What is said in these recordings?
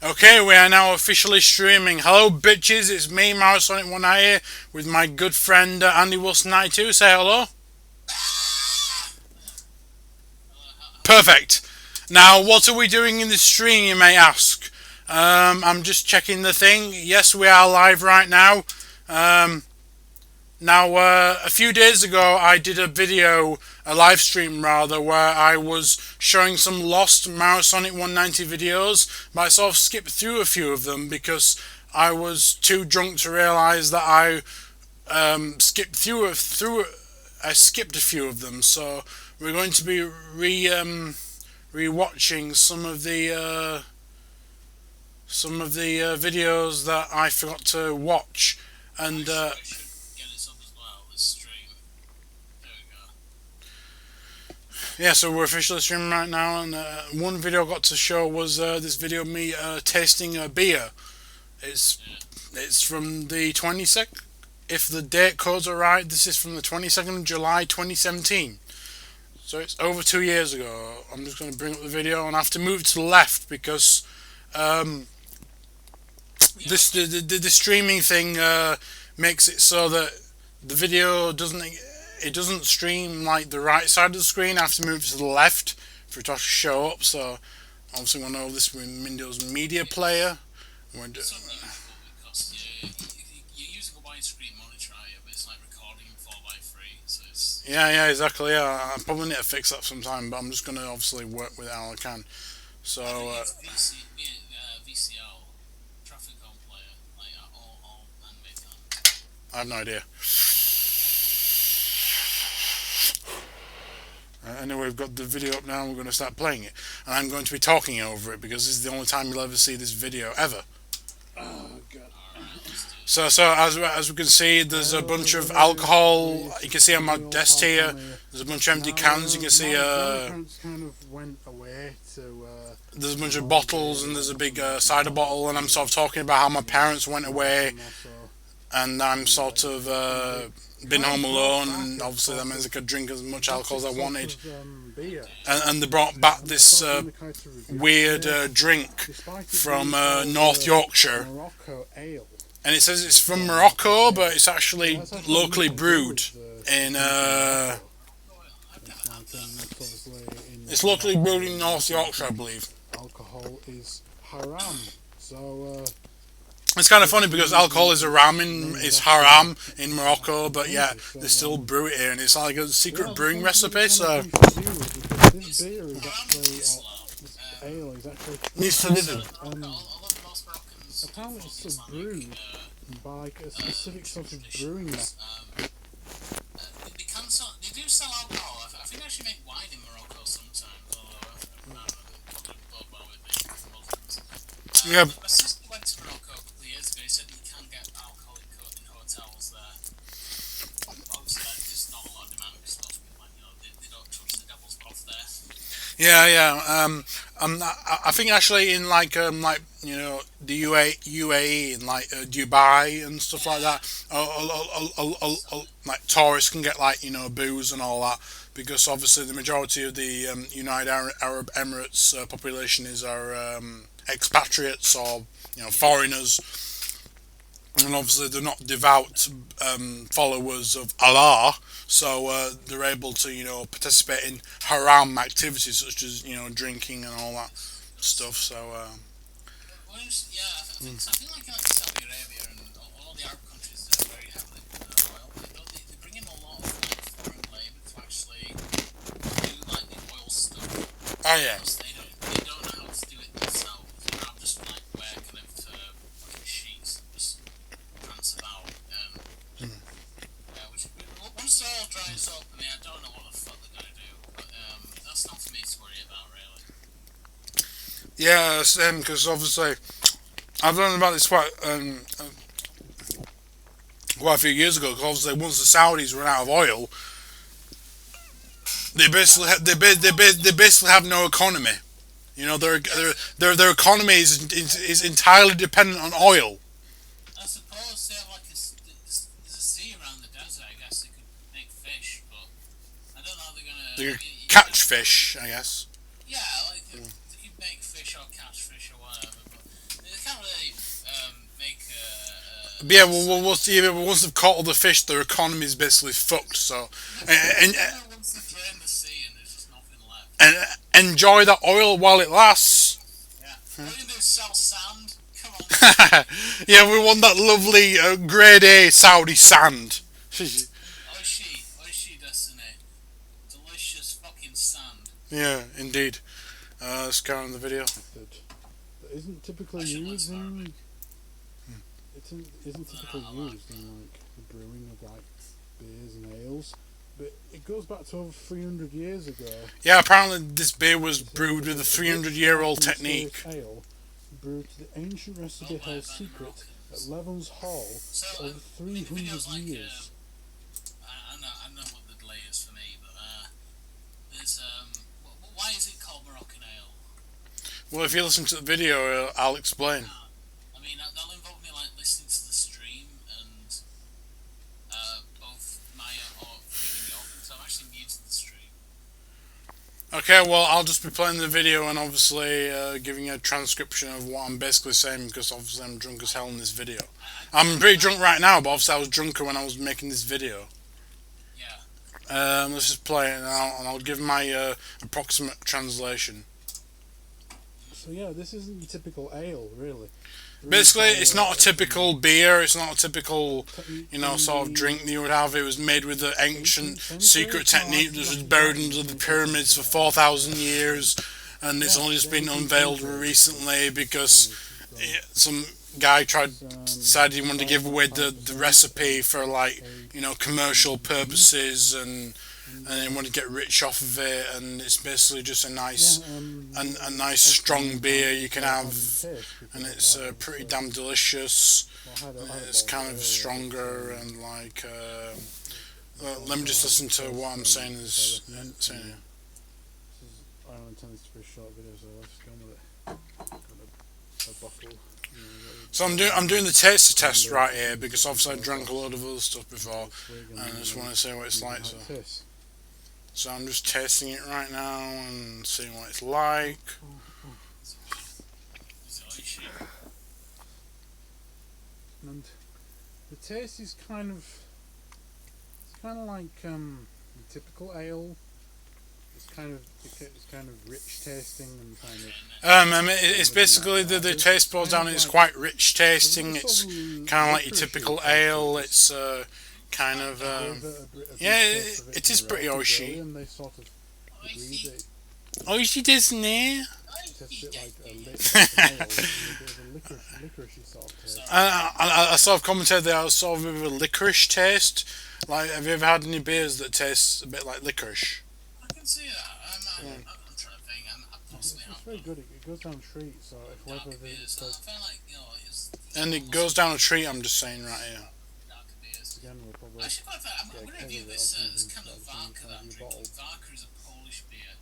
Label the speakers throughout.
Speaker 1: Okay, we are now officially streaming. Hello, bitches. It's me, Sonic One Eye here, with my good friend Andy Wilson 92. Say hello. Perfect. Now, what are we doing in this stream, you may ask? I'm just checking the thing. Yes, we are live right now. Um, a few days ago, I did a live stream rather, where I was showing some lost Sonic 190 videos, but I sort of skipped through a few of them because I was too drunk to realise that I I skipped a few of them. So we're going to be rewatching some of the videos that I forgot to watch, and yeah, so we're officially streaming right now, and one video I got to show was this video of me tasting a beer. It's it's from the 22nd. If the date codes are right, this is from the 22nd of July 2017. So it's over 2 years ago. I'm just going to bring up the video, and I have to move to the left because um, the streaming thing makes it so that the video doesn't stream like the right side of the screen. I have to move to the left for it to actually show up. So obviously, we know this with Windows Media Player. We're do- yeah, exactly. Yeah, I probably need to fix that sometime, but I'm just gonna obviously work with it how I can. So I have no idea. Anyway, we've got the video up now, and we're going to start playing it. And I'm going to be talking over it because this is the only time you'll ever see this video ever. Oh god. So as we can see, there's a bunch of alcohol. You can see on my desk here. There's a bunch of empty cans. You can see
Speaker 2: kind of went away to.
Speaker 1: There's a bunch of bottles, and there's a big cider bottle. And I'm sort of talking about how my parents went away, and I'm sort of been home alone, and obviously that means I could drink as much alcohol as I wanted. And they brought back this weird drink from North Yorkshire, and it says it's from Morocco, but it's actually locally brewed in. It's locally brewed in North Yorkshire, I believe.
Speaker 2: Alcohol is haram, so.
Speaker 1: It's kind of funny because alcohol is is haram in Morocco, but yeah, they still brew it here, and it's like a secret brewing recipe. So
Speaker 2: this beer is actually, this ale is actually.
Speaker 1: needs to listen.
Speaker 2: Apparently, it's brewed by like a specific sort of brewing method.
Speaker 1: Yeah, yeah. I think actually in like the UAE and like Dubai and stuff like that, like tourists can get like booze and all that because obviously the majority of the United Arab Emirates population is our expatriates or foreigners, and obviously they're not devout followers of Allah, so they're able to participate in haram activities such as drinking and all that stuff. So oh yeah. Yeah, same. Because obviously, I've learned about this quite a few years ago. Because obviously, once the Saudis run out of oil, they basically have no economy. Their economy is entirely dependent on oil. They catch fish, I guess. But yeah, well, once they've caught all the fish, their economy is basically fucked. So, and,
Speaker 3: Once they drain the sea and there's just nothing left.
Speaker 1: and enjoy that oil while it lasts.
Speaker 3: Yeah. All you do is sell sand. Come on.
Speaker 1: Yeah, we want that lovely grade A Saudi sand.
Speaker 3: Oishi destiny. Delicious fucking sand.
Speaker 1: Yeah, indeed. Let's go on the video.
Speaker 2: Method that isn't typically used in. Isn't typically used in like the brewing of like beers and ales, but it goes back to over 300 years ago.
Speaker 1: Yeah, apparently this beer was
Speaker 2: It's
Speaker 1: brewed with a
Speaker 2: it's
Speaker 1: 300-year-old
Speaker 2: rich,
Speaker 1: technique.
Speaker 2: mysterious ale brewed to the ancient recipe held secret at Levens Hall
Speaker 3: So,
Speaker 2: for over
Speaker 3: I mean, the
Speaker 2: 300
Speaker 3: video's like,
Speaker 2: years.
Speaker 3: I know what the delay is for me, but there's why is it called Moroccan ale?
Speaker 1: Well, if you listen to the video, I'll explain.
Speaker 3: I mean, that'll involve me like listening to the stream and both Maya or freaking York, so I'm actually muted the stream.
Speaker 1: Okay, well, I'll just be playing the video and obviously giving a transcription of what I'm basically saying because obviously I'm drunk as hell in this video. I'm pretty drunk right now, but obviously I was drunker when I was making this video.
Speaker 3: Yeah.
Speaker 1: Let's just play it and I'll give my approximate translation.
Speaker 2: So yeah, this isn't your typical ale, really.
Speaker 1: Basically, it's not a typical beer, it's not a typical, sort of drink that you would have. It was made with the ancient secret technique that was buried under the pyramids for 4,000 years, and it's only just been unveiled recently because some guy decided he wanted to give away the recipe for, like, commercial purposes, and he wanted to get rich off of it, and it's basically just a nice strong beer you can have, and it's pretty damn delicious. It's kind of stronger and like let me just listen to what I'm saying is saying here.
Speaker 2: I don't intend this to be a short video, so let's go with it. Got a bottle.
Speaker 1: So I'm doing the taster test right here because obviously I drank a load of other stuff before, and I just want to see what it's like. So I'm just tasting it right now and seeing what it's like.
Speaker 2: And the taste is kind of like typical ale. It's kind of rich tasting and kind of.
Speaker 1: I mean, it's basically the taste boils down. It's quite rich tasting. It's kind of like your typical ale. It's kind of yeah, it is pretty oishi.
Speaker 2: And they sort of agree that
Speaker 1: Oishi desu ne.
Speaker 2: it's a bit like a licoricey sort of taste.
Speaker 1: I sort of commented that I was sort of a bit of a licorice taste. Like, have you ever had any beers that taste a bit like licorice?
Speaker 3: I can see that. I'm trying to think. I possibly
Speaker 2: It's very good. It goes down a treat. So if whoever
Speaker 3: beers. I feel like it's.
Speaker 1: And it goes down a treat. I'm just saying right here.
Speaker 3: Darker beers.
Speaker 2: again, we'll probably
Speaker 3: Actually, quite fair. I'm going to review this kind of vodka that I'm drinking. Vodka is a Polish beer.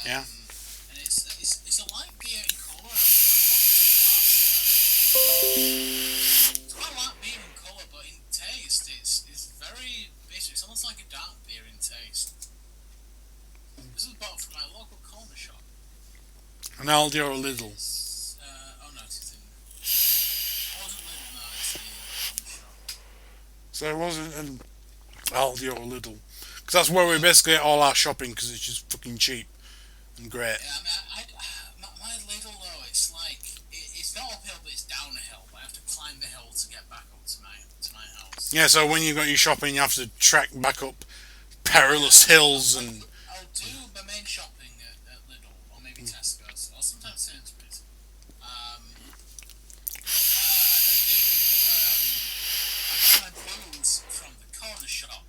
Speaker 1: Yeah.
Speaker 3: And it's a light beer in colour. It's quite a light beer in colour, but in taste, it's very bitter. It's almost like a dark beer in taste. This is bought from my local corner shop.
Speaker 1: An Aldi or a Lidl.
Speaker 3: Oh no, it's in. It wasn't Lidl, no, it's the corner shop.
Speaker 1: So it wasn't an Aldi or a Lidl. Because that's where we basically get all our shopping because it's just fucking cheap and great.
Speaker 3: Yeah, I mean, my Lidl though, it's like it's not uphill, but it's down a hill. I have to climb the hill to get back up to my house.
Speaker 1: Yeah, so when you got your shopping, you have to trek back up perilous hills and.
Speaker 3: I'll do my main shopping at Lidl or maybe Tesco's or sometimes Sainsbury's. I buy my booze from the corner shop,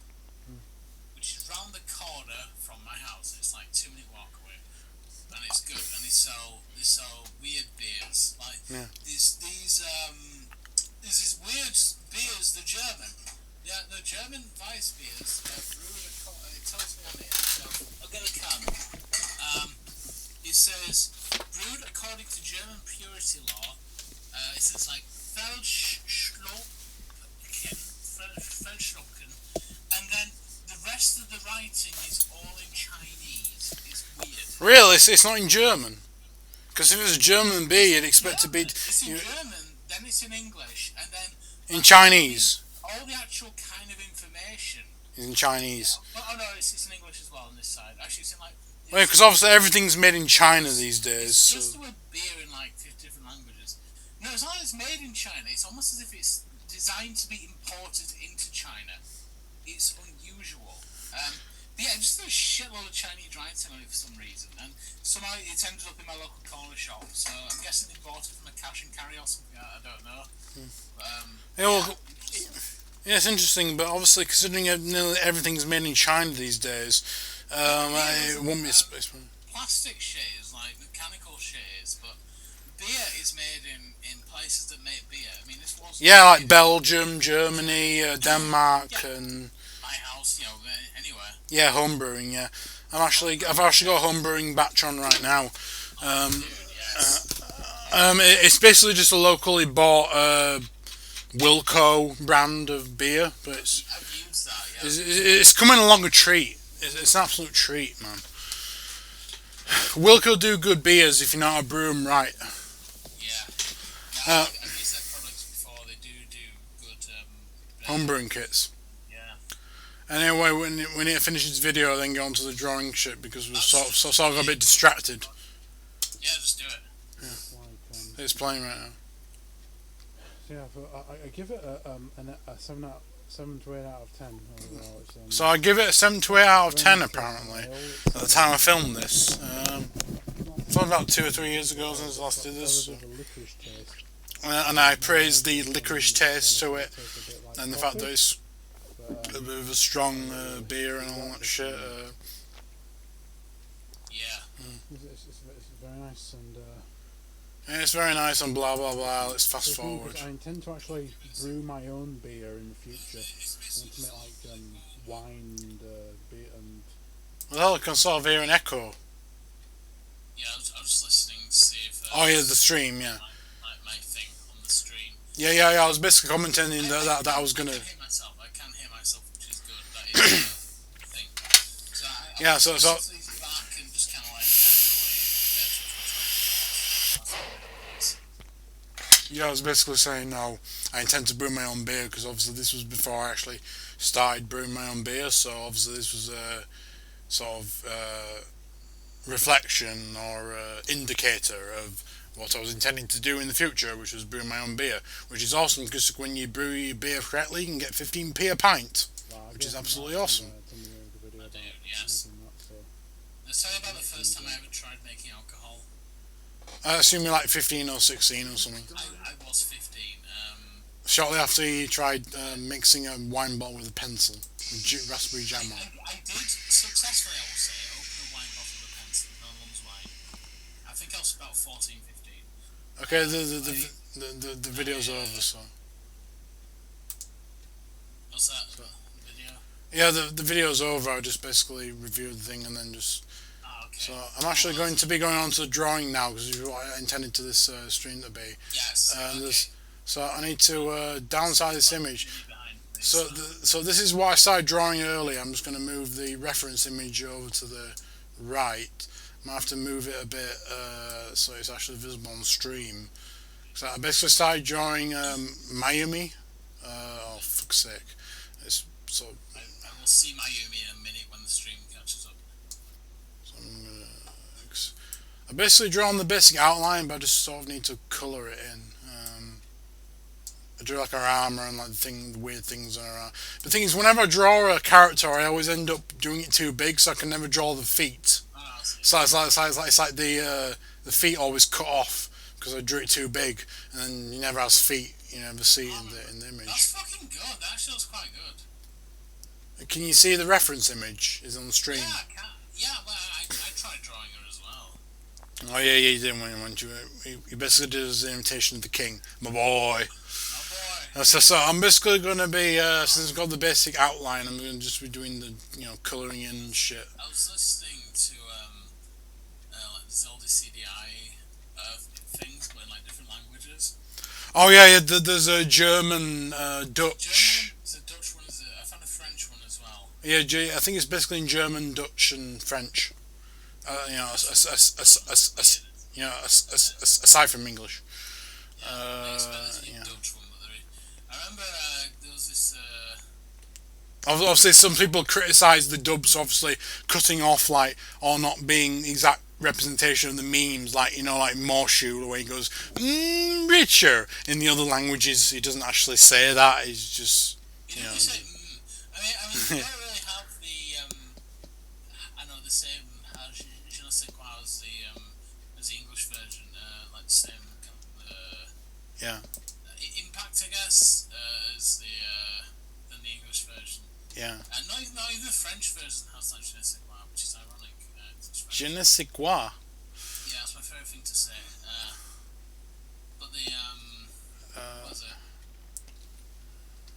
Speaker 3: which is round the corner from my house. It's like 2-minute walk away, and it's good. And they sell weird beers like these weird beers. The German, the German Weiss beers. It tells me on it. So I'll get a can. It says brewed according to German purity law. It says like Feldschlucken, and then the rest of the writing is all in Chinese. It's weird.
Speaker 1: Really? It's not in German? Because if it was a German beer, you'd expect to be.
Speaker 3: It's in German, then it's in English, and then
Speaker 1: In Chinese.
Speaker 3: All the actual kind of information.
Speaker 1: In Chinese.
Speaker 3: Oh no, it's in English as well on this side. Actually, it's in like.
Speaker 1: Well, because obviously everything's made in China these days.
Speaker 3: It's
Speaker 1: So.
Speaker 3: just the word beer in like 50 different languages. No, it's not that it's made in China. It's almost as if it's designed to be imported into China. It's unusual. But yeah, just a shitload of Chinese writing on it for some reason, and somehow it ended up in my local corner shop. So I'm guessing they bought it from a cash and carry or something. I don't know. But,
Speaker 1: Yeah, well, yeah, it's interesting, but obviously considering nearly everything's made in China these days, it won't be.
Speaker 3: Plastic shares, like mechanical shares, but beer is made in places that make beer. I mean, this was
Speaker 1: Yeah, like Belgium, Germany, Denmark, and
Speaker 3: my house, anywhere.
Speaker 1: yeah, home brewing. Yeah, I've actually got a home brewing batch on right now.
Speaker 3: Dude, yes.
Speaker 1: It's basically just a locally bought Wilco brand of beer, but
Speaker 3: I've used that. Yeah.
Speaker 1: it's coming along a treat. It's an absolute treat, man. Wilco do good beers if you know how to brew them right.
Speaker 3: Yeah. No, I've used their products before. They do good.
Speaker 1: Home brewing kits.
Speaker 3: Yeah.
Speaker 1: Anyway, when it finishes the video, then go on to the drawing shit because we're sort of a bit distracted.
Speaker 3: Yeah, just do it.
Speaker 2: Like,
Speaker 1: It's playing right now.
Speaker 2: so yeah, I give it a 7 to 8 out of 10 overall. It's,
Speaker 1: So I give it a 7 to 8 out of 10
Speaker 2: very
Speaker 1: apparently
Speaker 2: interesting.
Speaker 1: at the time I filmed this. It's only about 2 or 3 years ago since I last did this.
Speaker 2: Other than the licorice taste,
Speaker 1: And I praised the licorice taste to it
Speaker 2: tastes a bit like
Speaker 1: and the fact
Speaker 2: coffee,
Speaker 1: that it's
Speaker 2: but,
Speaker 1: a bit of a strong beer and all that shit.
Speaker 3: Yeah.
Speaker 2: it's very nice and.
Speaker 1: Yeah, it's very nice and blah blah blah. Let's fast
Speaker 2: It's funny
Speaker 1: forward.
Speaker 2: because I intend to actually brew my own beer in the future. I want to make like wine and beer and.
Speaker 1: Well, I can sort of hear an echo.
Speaker 3: Yeah, I was just listening to see if.
Speaker 1: Oh yeah, the stream, yeah.
Speaker 3: My thing on the stream.
Speaker 1: Yeah. I was basically commenting that I was gonna.
Speaker 3: I can hear myself, which is good. That is the thing. So
Speaker 1: Yeah, so
Speaker 3: listen to these back and just kind of like
Speaker 1: yeah, I was basically saying no. I intend to brew my own beer because obviously this was before I actually started brewing my own beer. So obviously this was a sort of reflection or indicator of what I was intending to do in the future, which was brew my own beer, which is awesome because when you brew your beer correctly, you can get 15p a pint, which is absolutely awesome.
Speaker 3: yes. Let's tell you about the first time I ever tried making alcohol.
Speaker 1: I assume you're like 15 or 16 or something.
Speaker 3: I was 15.
Speaker 1: Shortly after you tried mixing a wine bottle with a pencil with raspberry jam on.
Speaker 3: I did successfully, I will say, open a wine bottle with a pencil with my mum's wine. I think I was about 14, 15.
Speaker 1: Okay, the video's over, so.
Speaker 3: What's that? The video?
Speaker 1: Yeah, the video's over. I just basically reviewed the thing and then just.
Speaker 3: Oh, okay.
Speaker 1: So I'm actually going to be going on to the drawing now because is what I intended to this stream to be.
Speaker 3: Yes. Okay.
Speaker 1: So I need to downsize this image. So this is why I started drawing early. I'm just going to move the reference image over to the right. I might have to move it a bit so it's actually visible on stream. So I basically started drawing Mayumi. Oh, fuck's sake. It's so.
Speaker 3: I will see Mayumi in a minute when the stream catches up.
Speaker 1: So I basically draw on the basic outline, but I just sort of need to colour it in. I drew like her armour and like the weird things on her arm. The thing is, whenever I draw a character, I always end up doing it too big, so I can never draw the feet.
Speaker 3: Oh,
Speaker 1: So it's like the feet always cut off because I drew it too big, and then you never has feet. You never see it in the image.
Speaker 3: that's fucking good. That actually looks quite good.
Speaker 1: Can you see the reference image? Is on the stream.
Speaker 3: Yeah, I can. Yeah, well, I tried drawing her as well.
Speaker 1: Oh yeah, you did when you basically did as an imitation of the king, my boy.
Speaker 3: Oh boy.
Speaker 1: So I'm basically going to be since I've got the basic outline, I'm going to just be doing the colouring in and shit.
Speaker 3: I was listening to like Zelda CDI things, but in like different languages.
Speaker 1: Oh yeah. There's a German, Dutch.
Speaker 3: German, there's a Dutch one. I found a French one as well.
Speaker 1: Yeah, I think it's basically in German, Dutch, and French. Aside from English.
Speaker 3: I expect there's a
Speaker 1: Yeah.
Speaker 3: Dutch one, but I remember there was this.
Speaker 1: Obviously, some people criticise the dubs, obviously cutting off like or not being exact representation of the memes, like like Morshu, where he goes richer. In the other languages, he doesn't actually say that. He's just
Speaker 3: You
Speaker 1: you
Speaker 3: know,
Speaker 1: know.
Speaker 3: we say. I mean, they don't really have the. I know the same. Je ne sais quoi as the English version, like the same kind of
Speaker 1: Yeah,
Speaker 3: impact, I guess, as the than the English version.
Speaker 1: yeah.
Speaker 3: Not even the French version has that je ne sais quoi, which is ironic. It's
Speaker 1: Je
Speaker 3: French.
Speaker 1: ne sais quoi.
Speaker 3: Yeah, that's my favourite thing to say. But the what
Speaker 1: Uh,
Speaker 3: is it?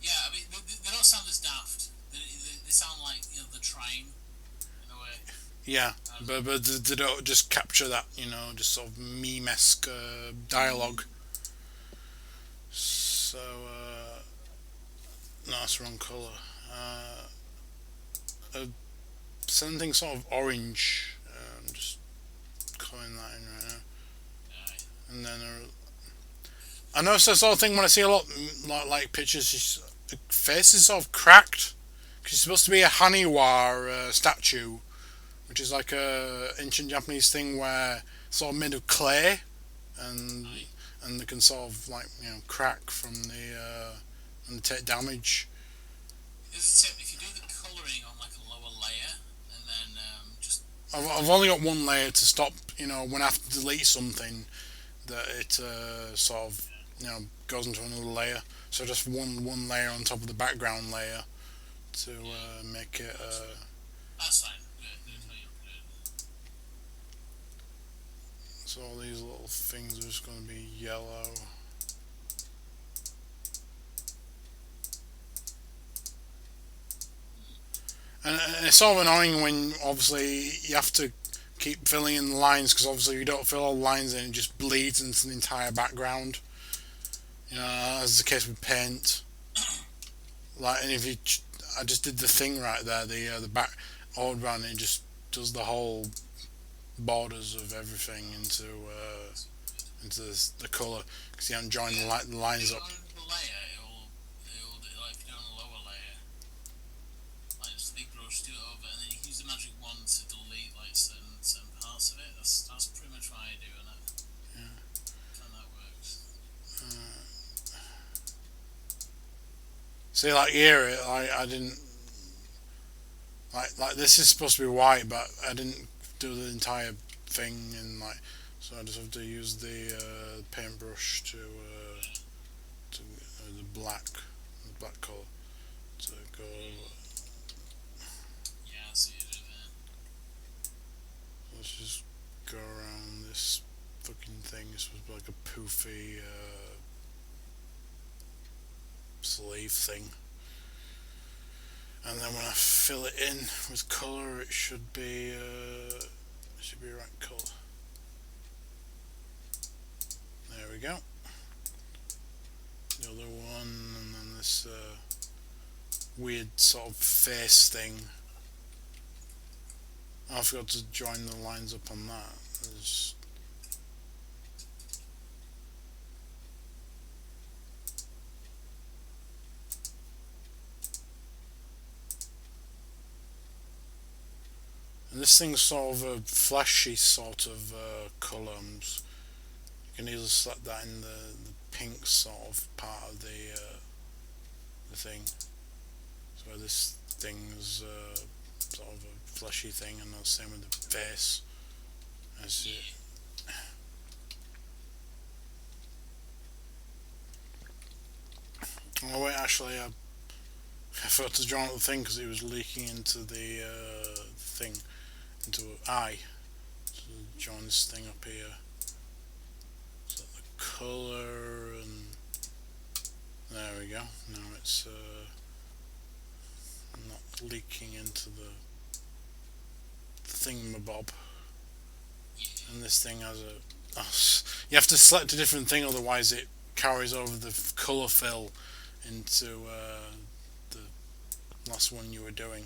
Speaker 3: Yeah, I mean they don't sound as daft. They sound like they're trying in a way.
Speaker 1: yeah, but they don't just capture that, just sort of meme-esque dialogue. So, no, that's the wrong colour. Uh, Something sort of orange. I'm just colouring that in right now. And then I notice that sort of thing when I see a lot like pictures. His face is sort of cracked because he's supposed to be a Haniwa statue, which is like a ancient Japanese thing where it's sort of made of clay and and they can sort of like crack from the and take damage.
Speaker 3: Is a tip if you do the colouring on like a lower layer and then just
Speaker 1: I've only got one layer to stop. When I have to delete something, that it sort of goes into another layer. So just one layer on top of the background layer to make it.
Speaker 3: that's fine. Good.
Speaker 1: So all these little things are just going to be yellow. And it's sort of annoying when obviously you have to keep filling in the lines because obviously if you don't fill all the lines in, it just bleeds into the entire background. As is the case with paint. Like, and if you, I just did the thing right there, the back all around it just does the whole borders of everything into the colour because you haven't joined the lines up.
Speaker 3: On the layer, it'll like if you do it on the lower layer, like just a big brush, do it over, and then you can use the magic wand to delete like certain parts of it. That's pretty much what I do, and that works.
Speaker 1: See, like here, I didn't like this is supposed to be white, but I didn't do the entire thing, and so I just have to use the paintbrush to the black color to go.
Speaker 3: Yeah, I see you do that.
Speaker 1: Let's just go around this fucking thing. It's supposed to be like a poofy sleeve thing. And then when I fill it in with colour, it should be right colour. There we go. The other one, and then this weird sort of face thing. I forgot to join the lines up on that. And this thing's sort of a flashy sort of colour. You can either select that in the pink sort of part of the thing. So this thing's sort of a fleshy thing, and the same with the face. As oh wait, actually, I forgot to join the thing because it was leaking into the thing, into an eye. So join this thing up here. So the colour, and there we go. Now it's not leaking into the thingamabob. And this thing has you have to select a different thing, otherwise it carries over the colour fill into the last one you were doing.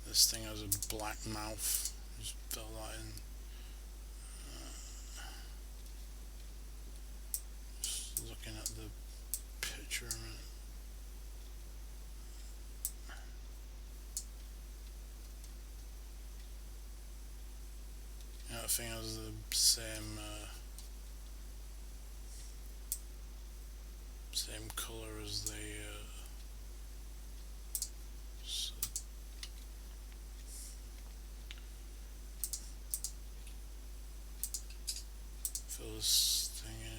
Speaker 1: This thing has a black mouth. Just fill that in. Just looking at the picture think it has the same color as the. So fill this thing in.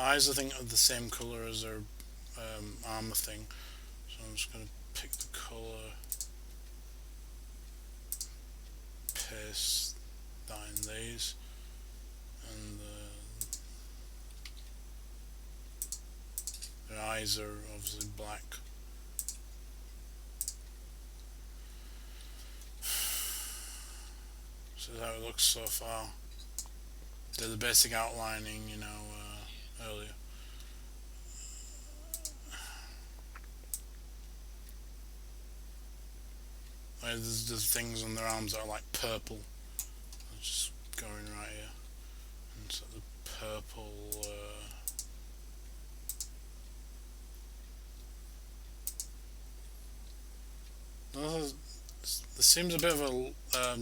Speaker 1: Eyes, I think, are the same color as their armor thing. So I'm just gonna pick the color, paste that in these, and their eyes are obviously black. So that's how it looks so far. Did the basic outlining, earlier. There's things on their arms that are like purple. I'll just go in right here and set the purple. There seems a bit of a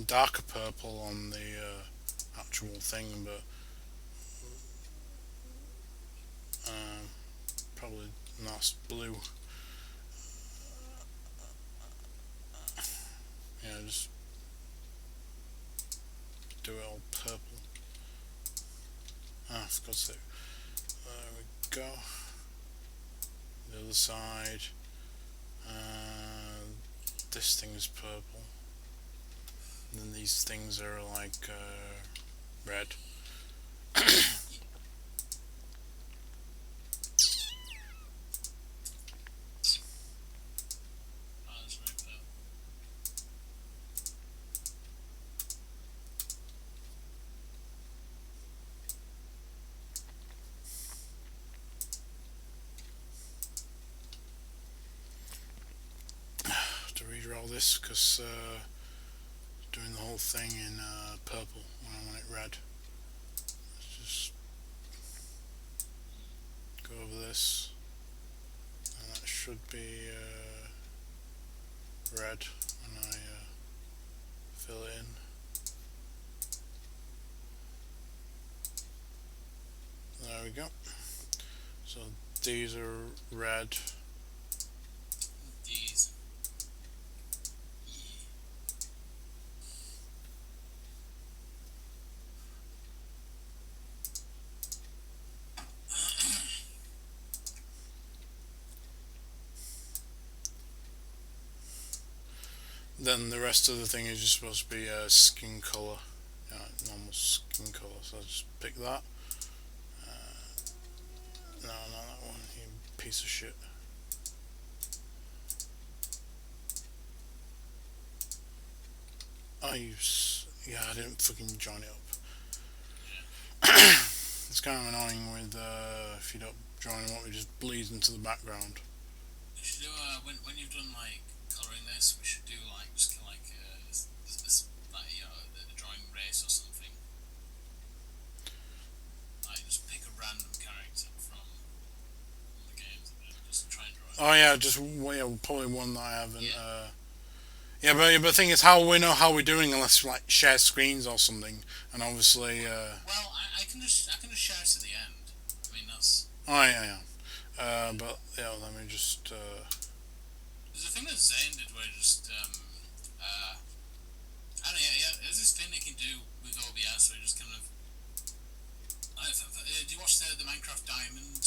Speaker 1: darker purple on the actual thing, but probably not blue. Yeah, just do it all purple. Ah, for God's sake. There we go. The other side. This thing is purple. And then these things are like red. To redraw this because doing the whole thing in purple when I want it red. Let's just go over this, and that should be red when I fill it in. There we go. So these are red.
Speaker 3: These.
Speaker 1: Then the rest of the thing is just supposed to be skin color, normal skin color. So I'll just pick that. No, not that one, you piece of shit. Oh, yeah, I didn't fucking join it up. It's kind of annoying with if you don't join them up, it just bleeds into the background.
Speaker 3: We should do when you've done like colouring this, we should do like just like this like the drawing race or something. Like just pick a random character from the games and just try and draw it.
Speaker 1: Oh yeah, just probably one that I haven't. Yeah, but the thing is, how we know how we're doing unless we like share screens or something, and obviously.
Speaker 3: Well, I can just share it at the end. I mean that's.
Speaker 1: Oh yeah. But yeah, let me just.
Speaker 3: There's a thing that Zane did where it just I don't know. Yeah, there's this thing they can do with OBS where it just kind of. Do you watch the Minecraft Diamond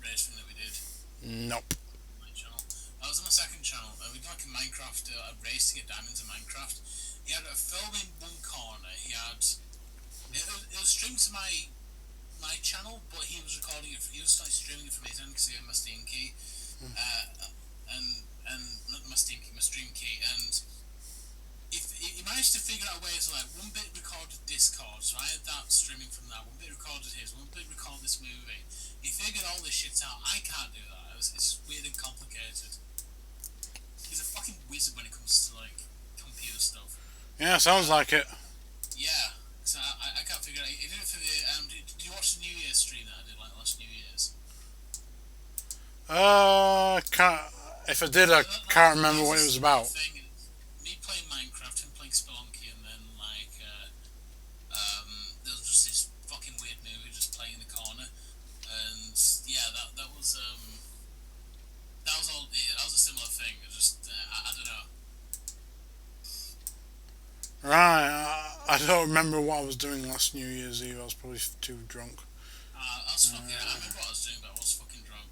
Speaker 3: race thing that we did?
Speaker 1: Nope.
Speaker 3: On my channel. I was on my second channel. We did like a Minecraft a race to get diamonds in Minecraft. He had a film in one corner. He had it was streamed to my channel, but he was recording it. He was like streaming it from his end because he had my Steam key, and not my Steam key, my stream key, and if he managed to figure out a way to like one bit recorded Discord, so I had that streaming from that. One bit recorded his, one bit recorded this movie. He figured all this shit out. I can't do that. It's weird and complicated. He's a fucking wizard when it comes to like computer stuff.
Speaker 1: Yeah, sounds like it.
Speaker 3: Yeah, so I can't figure it out. He did it for the. Did you watch the New Year's stream that I did like last New Year's?
Speaker 1: Can't. If I did, I can't remember what it was about.
Speaker 3: Me playing Minecraft, him playing Spelunky, and
Speaker 1: don't remember what I was doing last New Year's Eve. I was probably too drunk.
Speaker 3: I was fucking. I remember what I was doing, but I was fucking drunk.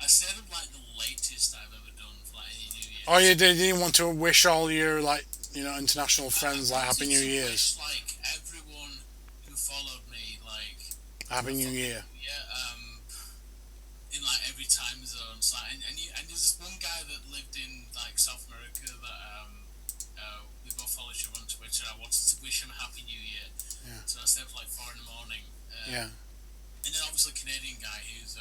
Speaker 3: I stayed up like the latest I've ever done for like any New
Speaker 1: Oh,
Speaker 3: Year's.
Speaker 1: you didn't want to wish all your international friends
Speaker 3: I
Speaker 1: Happy
Speaker 3: wanted
Speaker 1: New
Speaker 3: to
Speaker 1: Year's.
Speaker 3: wish like everyone who followed me
Speaker 1: Happy New
Speaker 3: fucking
Speaker 1: Year.
Speaker 3: New Year. In like every time zone. So, and there's this one guy that lived in like South America that we both follow each other on Twitter. I wanted to wish him a Happy New Year.
Speaker 1: Yeah.
Speaker 3: So I stayed up like 4 in the morning.
Speaker 1: Yeah.
Speaker 3: And then obviously Canadian guy who's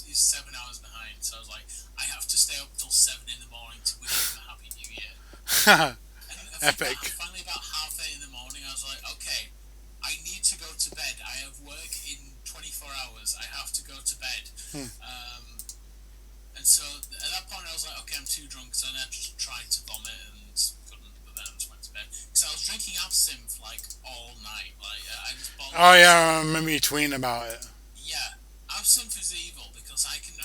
Speaker 3: he's 7 hours behind. So I was like, I have to stay up till 7 in the morning to wish him a Happy New Year. And
Speaker 1: Epic.
Speaker 3: finally about half 8 in the morning, I was like, okay, I need to go to bed. I have work in 24 hours. I have to go to bed. And so at that point, I was like, okay, I'm too drunk. So then I just tried to vomit and couldn't. But then I just went to bed. So I was drinking absinthe like all night. Like I just bought.
Speaker 1: Oh yeah, I remember you tweeting about it.
Speaker 3: Yeah, absinthe is evil because I drink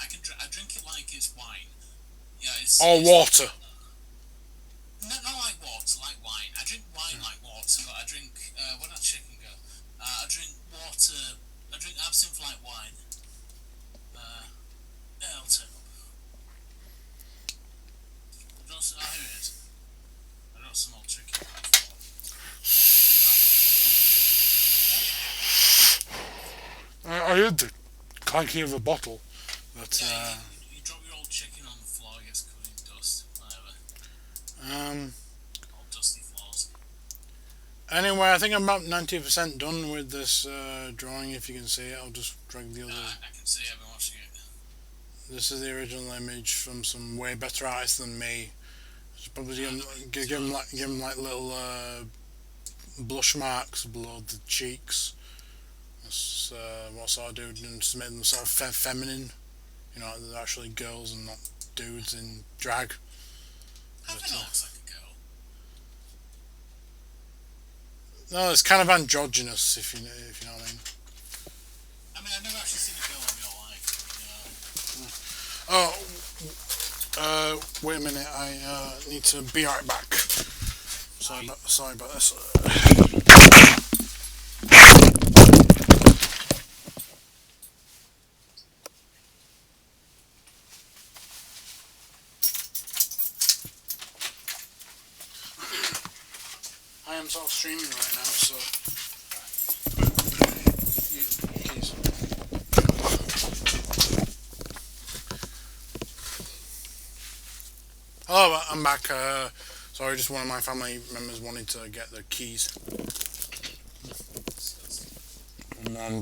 Speaker 3: it like it's wine. Yeah,
Speaker 1: Or water.
Speaker 3: Not like water, like wine. I drink wine like water, but I drink where that chicken go? I drink water. I drink absinthe like wine. Yeah, I'll turn up. Here it is. I got some old chicken.
Speaker 1: I heard the clanking of a bottle. But
Speaker 3: Yeah, you drop your old chicken on the floor, it gets covered in dust. Whatever.
Speaker 1: um.
Speaker 3: Old dusty floors.
Speaker 1: Anyway, I think I'm about 90% done with this drawing. If you can see it, I'll just drag the other.
Speaker 3: I can see I've been watching it.
Speaker 1: This is the original image from some way better artists than me. Should probably give him like little blush marks below the cheeks. That's what sort of dude, and just make them sort of feminine. You know, they're actually girls and not dudes in drag.
Speaker 3: Heaven looks like a girl.
Speaker 1: No, it's kind of androgynous, if you know what I mean.
Speaker 3: I mean, I've never actually seen a girl in real life.
Speaker 1: Oh, wait a minute. I need to be right back. Sorry about this. I am sort of streaming right now, so. Keys. Hello, I'm back. Sorry, just one of my family members wanted to get the keys.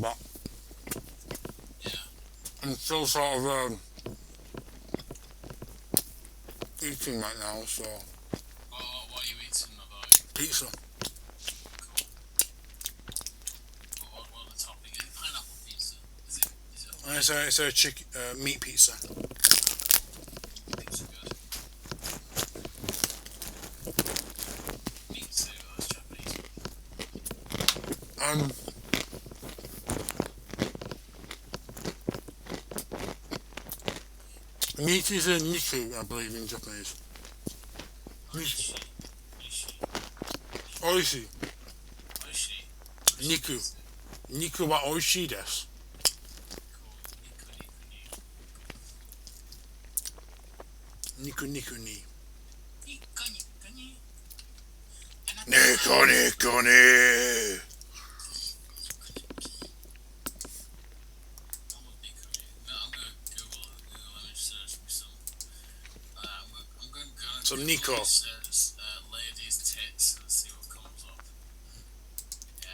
Speaker 1: But
Speaker 3: Yeah.
Speaker 1: I'm still sort of eating right now, so.
Speaker 3: What are you eating, my boy?
Speaker 1: Pizza.
Speaker 3: What are the topping? Is it pineapple pizza? Is it
Speaker 1: It's a meat pizza.
Speaker 3: pizza good? Pizza, that's Japanese.
Speaker 1: Meat is a niku, I believe, in Japanese.
Speaker 3: Oishi.
Speaker 1: Oishi.
Speaker 3: Oishi.
Speaker 1: Niku. Niku wa oishii desu. Niku niku ni. Niku niku ni. Some Nico.
Speaker 3: Ladies' tits and see what comes up. Yeah.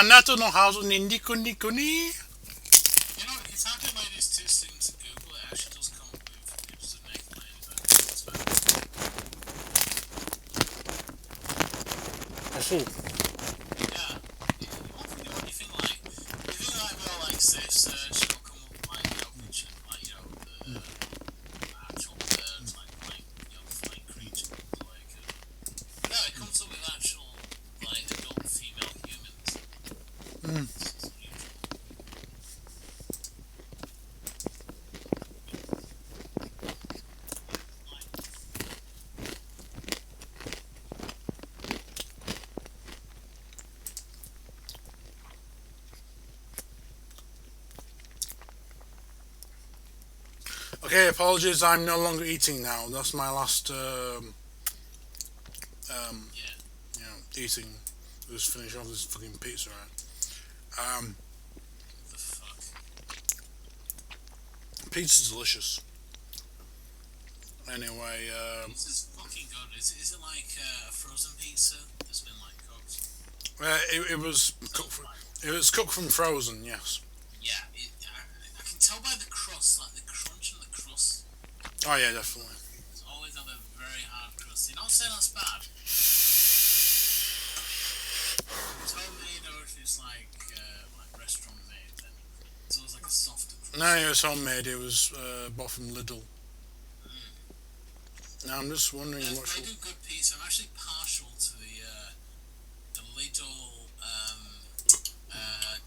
Speaker 1: Anato no house ni niku niku ni.
Speaker 3: You know, if you type in ladies' tits into Google, it actually does come up with pictures of naked ladies.
Speaker 1: I see.
Speaker 3: Yeah. What do you think like? Do you think like we'll like safe search, it'll come up with like, you know, picture like, you know, the actual birds, like flying creatures, like no, it comes up with actual like adult female humans. It's unusual.
Speaker 1: Okay, apologies. I'm no longer eating now. That's my last,
Speaker 3: Yeah.
Speaker 1: eating. Just finish off this fucking pizza, right?
Speaker 3: What the fuck?
Speaker 1: Pizza's delicious. Anyway,
Speaker 3: Pizza's fucking good. Is it like a frozen pizza that's been like cooked?
Speaker 1: it was
Speaker 3: So,
Speaker 1: cooked.
Speaker 3: like,
Speaker 1: It was cooked from frozen. Yes.
Speaker 3: yeah, I can tell by the crust, like the crunch and the crust.
Speaker 1: Oh yeah, definitely.
Speaker 3: It's always have a very hard crust. You're not saying that's bad. If it's homemade or if it's like restaurant made, then it's always like a softer crust.
Speaker 1: No, it was homemade. It was bought from Lidl. Now I'm just wondering
Speaker 3: Yeah,
Speaker 1: what.
Speaker 3: they do good pizza. I'm actually partial to the Lidl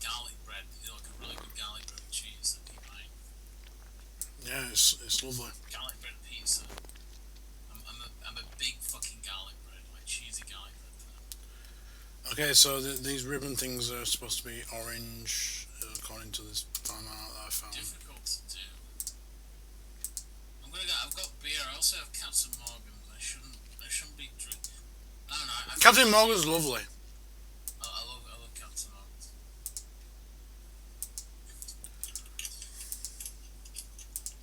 Speaker 3: garlic bread. You know, like a really good garlic bread with cheese that keep buying.
Speaker 1: Yeah, it's lovely.
Speaker 3: Garlic bread pizza. I'm a big fucking garlic bread, like cheesy garlic bread fan.
Speaker 1: Okay, so these ribbon things are supposed to be orange, according to this fan art that I found.
Speaker 3: Difficult to do. I've got beer. I also have Captain Morgan's. I shouldn't be drinking. I don't know.
Speaker 1: Captain Morgan's lovely.
Speaker 3: I love Captain Morgan's.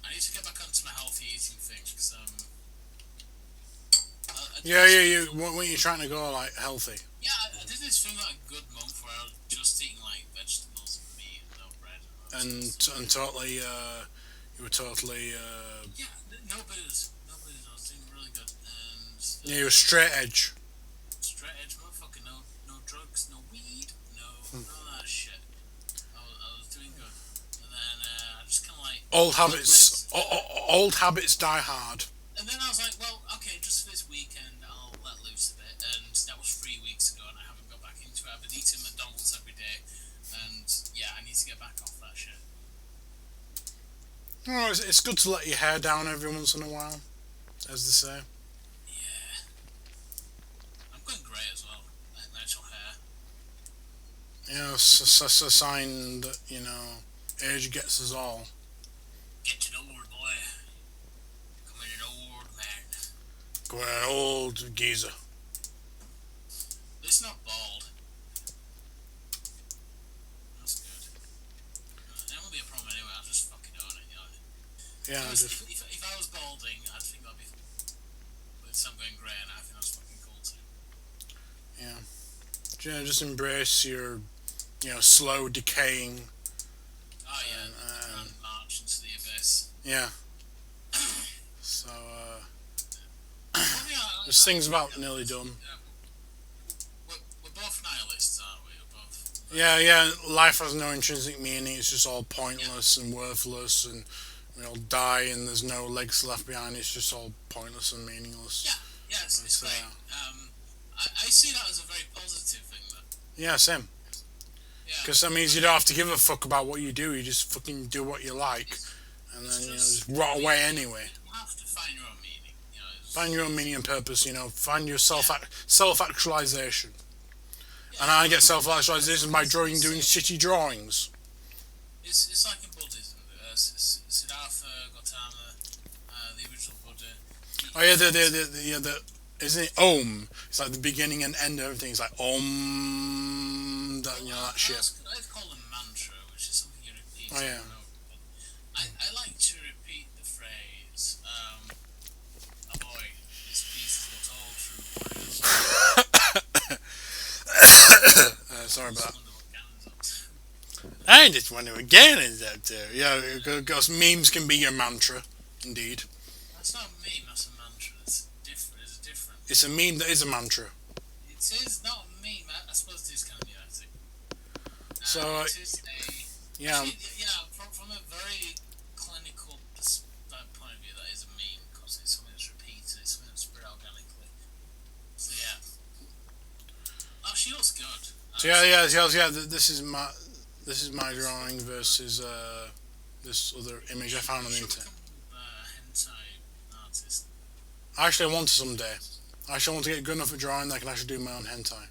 Speaker 3: I need to get back onto my healthy eating thing because
Speaker 1: Yeah, yeah. When you're trying to go like healthy.
Speaker 3: yeah, I did this thing like a good month where I was just eating like vegetables and meat and no bread.
Speaker 1: And totally, you were totally,
Speaker 3: Yeah, no booze. No booze. I was doing really good. And
Speaker 1: yeah, you were straight edge.
Speaker 3: straight edge motherfucker. No drugs, no weed, none of that shit. I was doing good. And then I just kind of like
Speaker 1: Old habits die hard.
Speaker 3: And then I was like, well, okay, just for this weekend, I'll let loose a bit. And that was 3 weeks ago, and I haven't got back into it. I've been eating McDonald's every day, and yeah, I need to get back off that shit.
Speaker 1: Oh, it's good to let your hair down every once in a while, as they say.
Speaker 3: Yeah. I'm going grey as well, like natural hair.
Speaker 1: You know, it's a sign that age gets us all.
Speaker 3: Getting old, boy. Becoming an old man.
Speaker 1: Going an old geezer.
Speaker 3: At least not bald. That's good. That won't be a problem anyway, I'll just fucking own it, you know.
Speaker 1: Yeah,
Speaker 3: If I was balding, I'd think that'd be. But I'm going grey, and I think that's fucking cool too.
Speaker 1: yeah. Just embrace your, slow decaying.
Speaker 3: Oh yeah, and march into the abyss.
Speaker 1: Yeah. So,
Speaker 3: Well, yeah,
Speaker 1: this thing's about nearly done.
Speaker 3: We're both nihilists, aren't we? We're both.
Speaker 1: Yeah. Life has no intrinsic meaning. It's just all pointless and worthless, and we all die, and there's no legs left behind. It's just all pointless and meaningless.
Speaker 3: Yeah, it's great. I see that as a very positive thing, though.
Speaker 1: Yeah, same.
Speaker 3: Yeah.
Speaker 1: Because that means you don't have to give a fuck about what you do. You just fucking do what you like, and then just rot away anyway.
Speaker 3: You have to find your own meaning.
Speaker 1: Find your own meaning and purpose. Find your self-actualization. And I get self-actualization by doing shitty drawings.
Speaker 3: It's like in Buddhism. Siddhartha Gautama, the original Buddha.
Speaker 1: Oh yeah, the isn't it Om? It's like the beginning and end of everything. It's like Om, that shit.
Speaker 3: I'd call them mantra, which is something you repeat.
Speaker 1: Oh yeah.
Speaker 3: I like to repeat the phrase. Oh boy, this piece is all true warriors.
Speaker 1: Sorry about that. I just wonder again is that yeah, because memes can be your mantra, indeed.
Speaker 3: That's not a meme. That's a mantra. It's different. It's different.
Speaker 1: It's a meme that is a mantra.
Speaker 3: It is not a meme. I suppose it is kind of poetic.
Speaker 1: So
Speaker 3: it is a
Speaker 1: yeah.
Speaker 3: actually, from a very clinical point of view, that is a meme because it's something that's repeated. It's something that's spread organically. So yeah. Oh, she looks good.
Speaker 1: So yeah. This is my drawing versus this other image I found on the internet.
Speaker 3: Hentai artist.
Speaker 1: I actually want to someday. I actually want to get good enough at drawing that I can actually do my own hentai.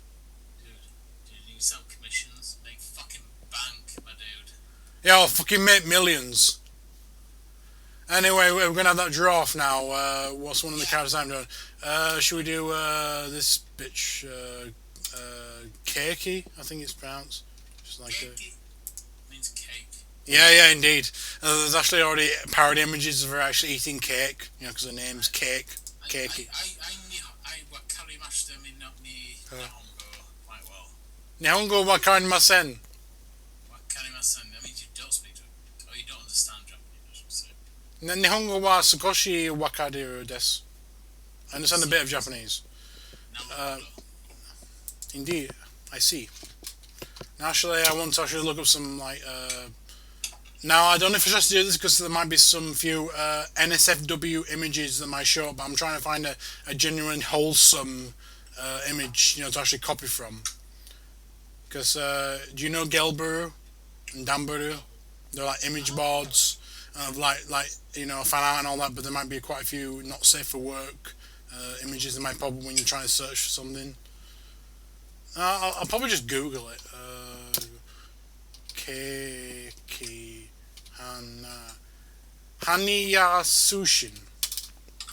Speaker 3: Dude, you can sell commissions, make fucking bank, my dude.
Speaker 1: Yeah, I'll fucking make millions. Anyway, we're gonna have that draw off now. What's one of the characters I'm doing? Should we do this bitch? Keiki, I think it's pronounced. Just like a...
Speaker 3: Cake means cake.
Speaker 1: Yeah, yeah, indeed. There's actually already parody images of her actually eating cake. You know, because her name's Cake. Keiki.
Speaker 3: Wakari mashita mi no ni Nihongo quite well.
Speaker 1: Nihongo wa karimasen.
Speaker 3: Wakarimasen, that means you don't speak to or you don't understand Japanese, I should say.
Speaker 1: Nihongo wa sukoshi wakaru desu. I understand a bit of Japanese.
Speaker 3: Now,
Speaker 1: Indeed, I see. Now, actually, I want to actually look up some like. Now, I don't know if I should do this because there might be some few NSFW images that might show up, but I'm trying to find a genuine wholesome image, you know, to actually copy from. Because do you know Gelburu and Damburu? They're like image boards of like you know fan art and all that, but there might be quite a few not safe for work images that might pop up when you're trying to search for something. I'll probably just Google it. Keiki Haniya Sushin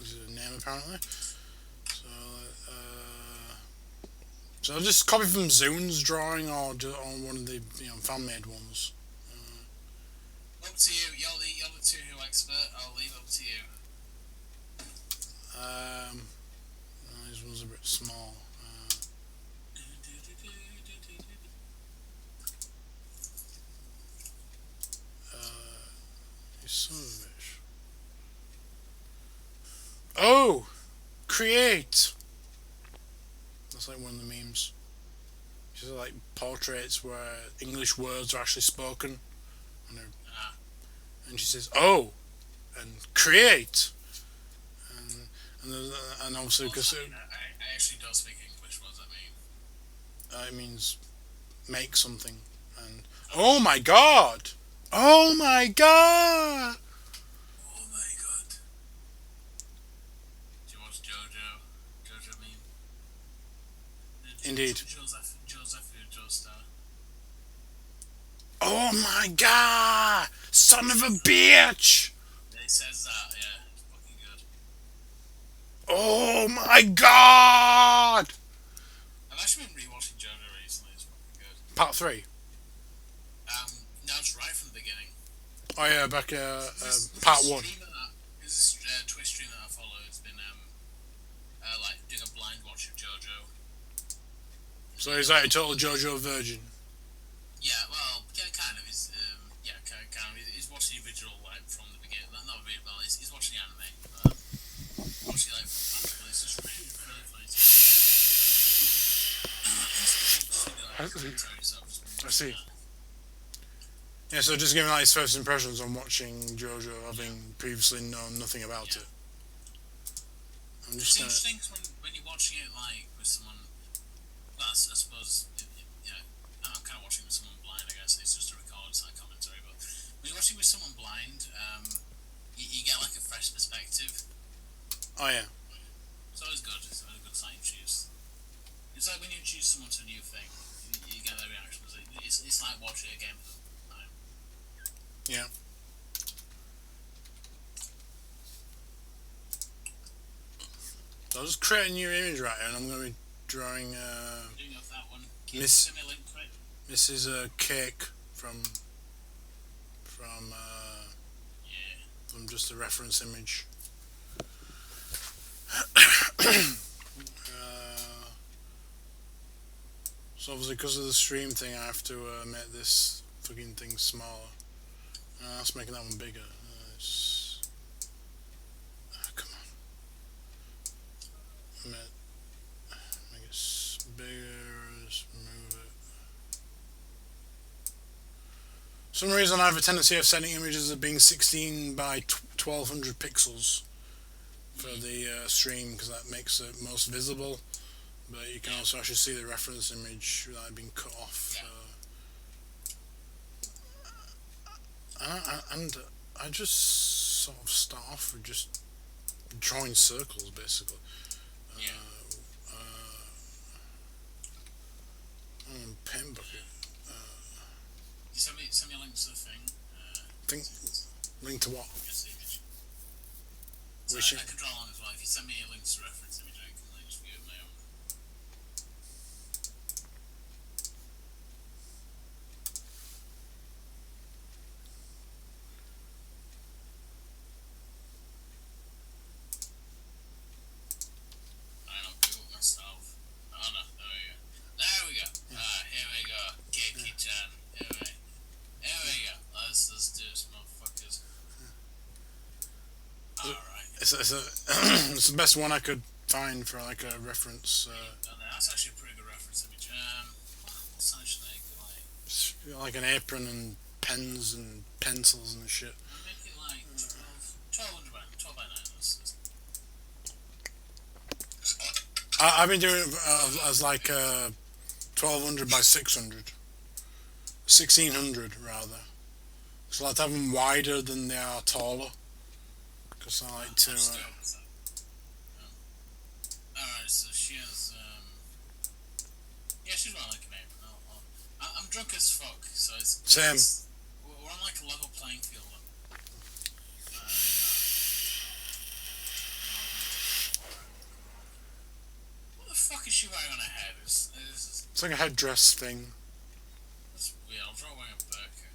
Speaker 1: is the name apparently. So I'll just copy from Zune's drawing or on one of the fan made ones.
Speaker 3: up to you. You're the touhou expert. I'll leave it up to you.
Speaker 1: These ones are a bit small. Son of a bitch. Oh! Create! That's like one of the memes. These are like portraits where English words are actually spoken. And she says, oh! And create! And obviously, because
Speaker 3: I actually don't speak English. What does that mean?
Speaker 1: it means make something. And oh my god! Oh my god!
Speaker 3: Oh my god. Do you watch JoJo? JoJo meme?
Speaker 1: Indeed.
Speaker 3: Joseph Joestar.
Speaker 1: Oh my god! Son of a bitch!
Speaker 3: He says that, yeah. It's fucking good.
Speaker 1: Oh my god!
Speaker 3: I've actually been rewatching JoJo recently. It's fucking good.
Speaker 1: Part 3.
Speaker 3: No, it's right from the beginning.
Speaker 1: Oh yeah, back part 1.
Speaker 3: There's a Twitch stream that I follow. It's been like doing a blind watch of JoJo.
Speaker 1: So he's like a total JoJo virgin.
Speaker 3: Yeah, well, yeah, kind of. He's kind of. He's watching the original like from the beginning. Not really well. He's watching the anime. Watching like from practical. It's just really funny.
Speaker 1: I see. Yeah, so just giving like his first impressions on watching JoJo, having previously known nothing about it. I'm
Speaker 3: It's
Speaker 1: just gonna...
Speaker 3: interesting 'cause when you're watching it like with someone. Well, I suppose I'm kind of watching with someone blind. I guess it's just a recorded side commentary, but when you're watching with someone blind, you get like a fresh perspective.
Speaker 1: Oh yeah.
Speaker 3: It's always good. It's always a good sign to choose. It's like when you choose someone to a new thing, you get their reactions. It's like watching a game for the time.
Speaker 1: Yeah. So I'll just create a new image right here, and I'm going to be drawing
Speaker 3: Doing off that one.
Speaker 1: Miss-
Speaker 3: Send me a link to it.
Speaker 1: Mrs. Cake from
Speaker 3: Yeah.
Speaker 1: from just a reference image. So obviously because of the stream thing I have to make this fucking thing smaller. That's making that one bigger. Come on. Make it bigger, just move it. For some reason I have a tendency of setting images as being 16 by 1200 pixels for the stream because that makes it most visible, but you can also actually see the reference image without it being cut off. And I just sort of start off with just drawing circles basically. Pen bucket.
Speaker 3: You send me a link to the thing.
Speaker 1: Think link to what?
Speaker 3: Yes, image. So
Speaker 1: Which
Speaker 3: I could draw along as well. If you send me a link to reference image, I can like just view it my own. I don't Google myself. Oh no, there we go. There we go. Here we go. Keiki-chan. Here we go. Let's do this, motherfuckers. Alright.
Speaker 1: it's the best one I could find for like a reference.
Speaker 3: That's actually a pretty good reference image. What's actually like
Speaker 1: Like an apron and pens and pencils and shit.
Speaker 3: make it like 1200 by 12 by 9.
Speaker 1: I've been doing it as like 1200 by 600. 1600 rather. So I like to have them wider than they are taller. Because I like to.
Speaker 3: Alright, so she has. Yeah, she's not like an apron. I'm drunk as fuck, so
Speaker 1: Same.
Speaker 3: We're on like a level playing field. What the fuck is she wearing on her head?
Speaker 1: It's like a headdress thing.
Speaker 3: That's weird. I'll draw wearing a burqa.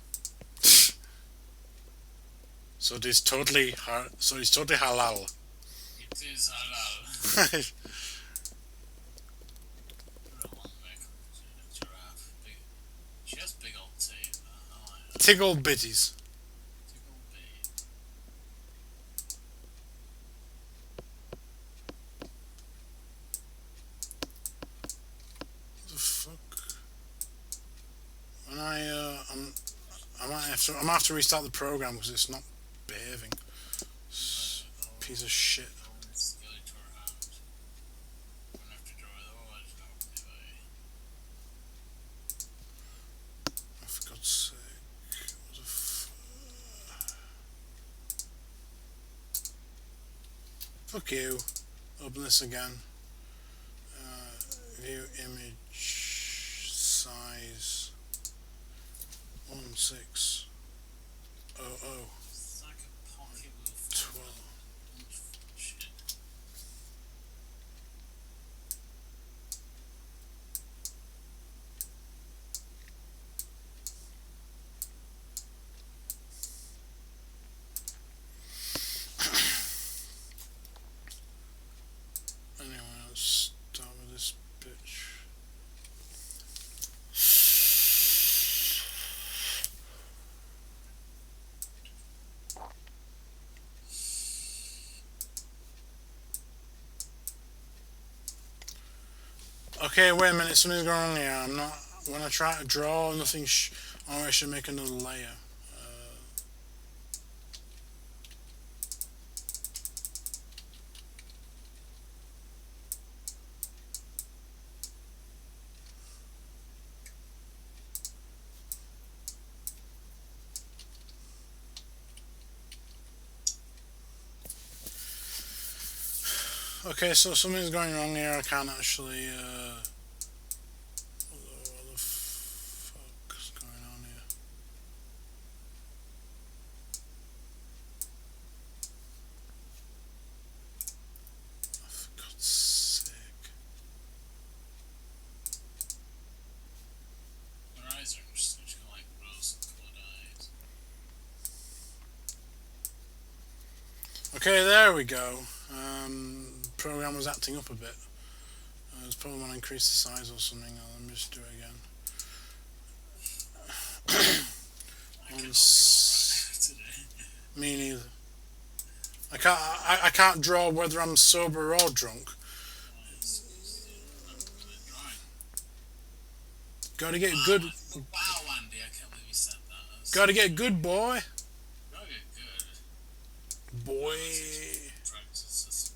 Speaker 1: So it's totally halal.
Speaker 3: It is halal. Giraffe. She has big old teeth.
Speaker 1: Tiggle bitties.
Speaker 3: Tickle bee.
Speaker 1: What the fuck? When I might have to restart the program because it's not behaving. Piece of shit.
Speaker 3: Skeletor hand. I'm gonna have to draw it. Otherwise, no.
Speaker 1: Oh, for God's sake. What the fuck you. Open this again. View image size 1600.
Speaker 3: It's like a pocket with
Speaker 1: 12.
Speaker 3: shit.
Speaker 1: Anyway, let's start with this bitch. Okay, wait a minute, something's going on here. I'm not. When I try to draw, nothing. Oh, I should make another layer. Okay, so something's going wrong here. I can't actually. What the fuck's going on here? Oh, for God's sake.
Speaker 3: Her eyes are interesting. She's got like rose-colored eyes.
Speaker 1: Okay, there we go. Program was acting up a bit. It's probably want to increase the size or something. Let me just do it again.
Speaker 3: I cannot draw today.
Speaker 1: Me neither. I can't draw whether I'm sober or drunk. Gotta get good.
Speaker 3: Wow, Andy, I can't believe you said that.
Speaker 1: Gotta get good, boy.
Speaker 3: Gotta get good.
Speaker 1: Boy.
Speaker 3: Practice or something.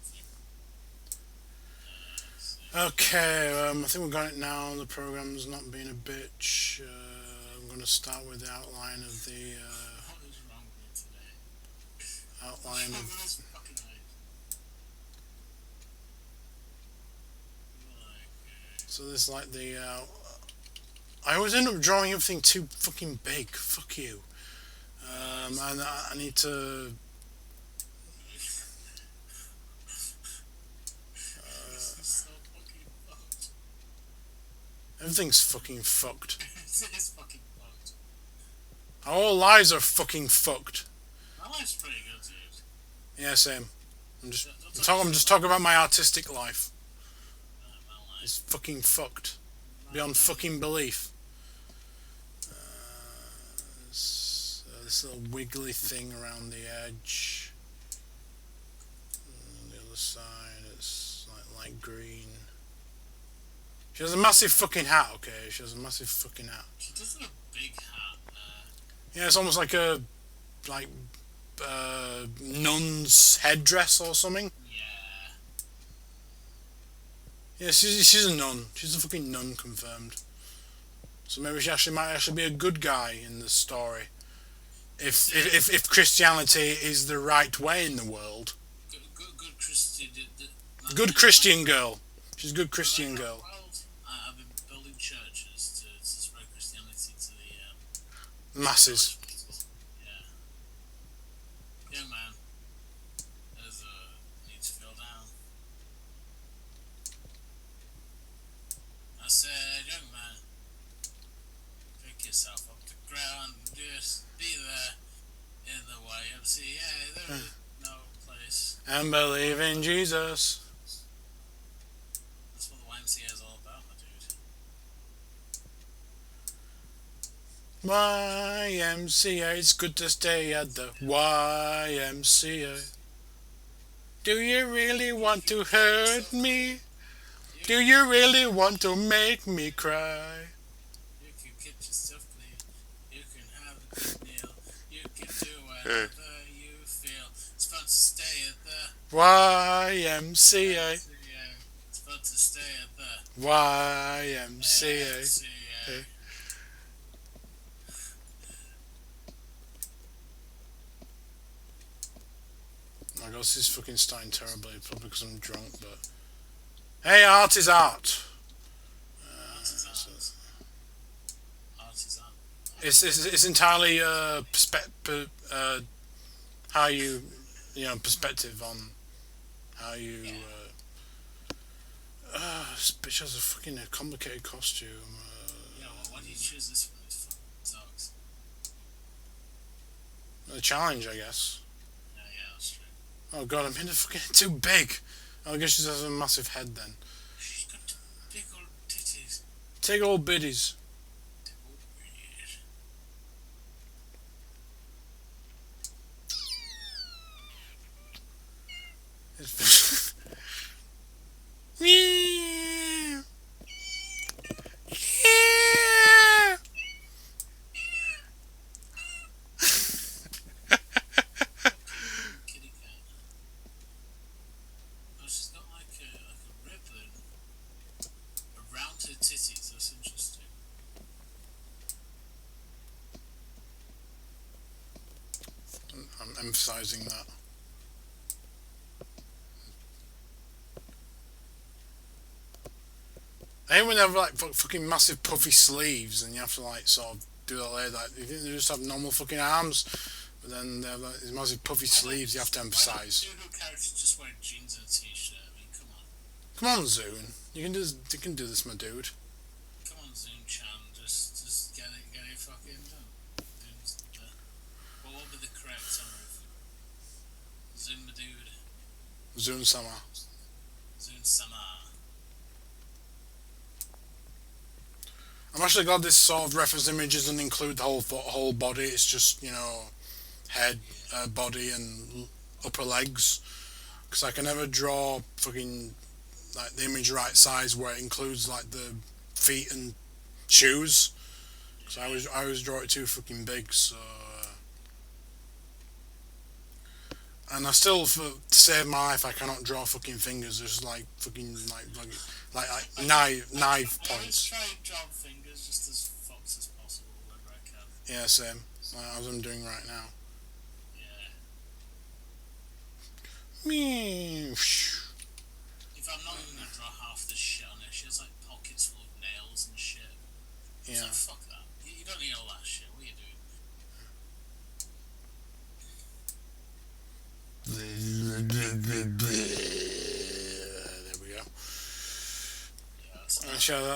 Speaker 1: Okay, I think we've got it now. The program's not being a bitch. I'm going to start with the outline of the
Speaker 3: What is wrong with me today?
Speaker 1: outline
Speaker 3: Look at
Speaker 1: of.
Speaker 3: those fucking eyes.
Speaker 1: So this is like the. I always end up drawing everything too fucking big. Fuck you. And I need to. Everything's fucking fucked.
Speaker 3: It's fucking fucked.
Speaker 1: Our whole lives are fucking fucked.
Speaker 3: My life's pretty good, dude.
Speaker 1: Yeah, same. I'm just talking about my artistic life.
Speaker 3: My life.
Speaker 1: It's fucking fucked. Beyond fucking belief. This little wiggly thing around the edge. And the other side, it's like light green. She has a massive fucking hat, okay? She has a massive fucking hat.
Speaker 3: She does have a big hat.
Speaker 1: Yeah, it's almost like a nun's headdress or something.
Speaker 3: Yeah.
Speaker 1: Yeah, she's a nun. She's a fucking nun confirmed. So maybe she might actually be a good guy in the story. If Christianity is the right way in the world.
Speaker 3: Good Christian.
Speaker 1: Good Christian girl. She's a good Christian girl.
Speaker 3: I've been building churches to spread Christianity to the
Speaker 1: Masses.
Speaker 3: Yeah. Young man needs to feel down. I said, young man, pick yourself up the ground and just be there in the YMCA. There is no place.
Speaker 1: And believe in Jesus.
Speaker 3: That's what the YMCA is all about, my dude.
Speaker 1: YMCA, it's good to stay at the YMCA. Do you really want to hurt me? Do you really want to make me cry?
Speaker 3: You can get yourself clean. You can have a good meal. You can do whatever you feel. It's fun to stay at the
Speaker 1: YMCA.
Speaker 3: It's fun to stay at the
Speaker 1: YMCA. My God, this is fucking starting terribly, probably because I'm drunk, but... Hey, art is art!
Speaker 3: Art is art. Art is art.
Speaker 1: It's entirely how you perspective on how you this bitch has a fucking complicated costume.
Speaker 3: Why do you choose this one? This fucking sucks.
Speaker 1: A challenge, I guess.
Speaker 3: Yeah, that's true.
Speaker 1: Oh God, I'm in fucking too big. Oh, I guess she has a massive head then.
Speaker 3: She's got big old titties.
Speaker 1: Take old biddies. It's Meow.
Speaker 3: Kitty cat. Oh, she's got like a ribbon around her titties. That's interesting.
Speaker 1: I'm emphasizing that. I hate when they have like fucking massive puffy sleeves and you have to like sort of do that later. Like, you think they just have normal fucking arms, but then they have like these massive puffy sleeves you have to emphasise.
Speaker 3: Why don't characters just wear jeans and a t-shirt? I mean, come on.
Speaker 1: Come on, Zune. You can do this, my dude.
Speaker 3: Come on, Zoom-chan. Just get it fucking done. What would be the correct term? Zoom, my dude.
Speaker 1: Zune-sama.
Speaker 3: Zoom-sama.
Speaker 1: I'm actually glad this sort of reference image doesn't include the whole body. It's just head, body, and upper legs. Because I can never draw fucking like the image right size where it includes like the feet and shoes. So I always draw it too fucking big. So and I still, to save my life, I cannot draw fucking fingers. There's like fucking like knife
Speaker 3: I always
Speaker 1: points.
Speaker 3: try to draw fingers just as fucked as possible whenever I can.
Speaker 1: Yeah, same. As I'm doing right now.
Speaker 3: Yeah.
Speaker 1: Meow.
Speaker 3: If I'm not even gonna draw half the shit on it, she has like pockets full of nails and shit.
Speaker 1: Yeah.
Speaker 3: So fuck that. You don't need all that shit. What are you doing?
Speaker 1: There we go.
Speaker 3: Yeah, that's
Speaker 1: Actually,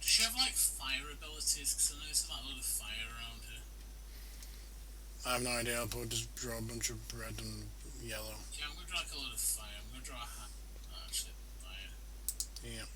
Speaker 3: Does she have like fire abilities? Because I know there's like a lot of fire around her.
Speaker 1: I have no idea. I'll probably just draw a bunch of red and yellow.
Speaker 3: Yeah, I'm gonna draw like a lot of fire. I'm gonna draw a hat. Oh, actually, fire.
Speaker 1: Yeah.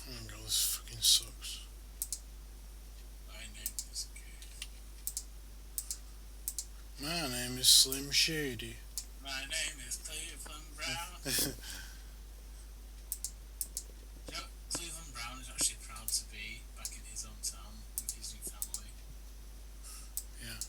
Speaker 1: Oh god, this fucking sucks. My name is Slim Shady.
Speaker 3: My name is Cleveland Brown. You know, Cleveland Brown is actually proud to be back in his own town with his new family.
Speaker 1: Yeah.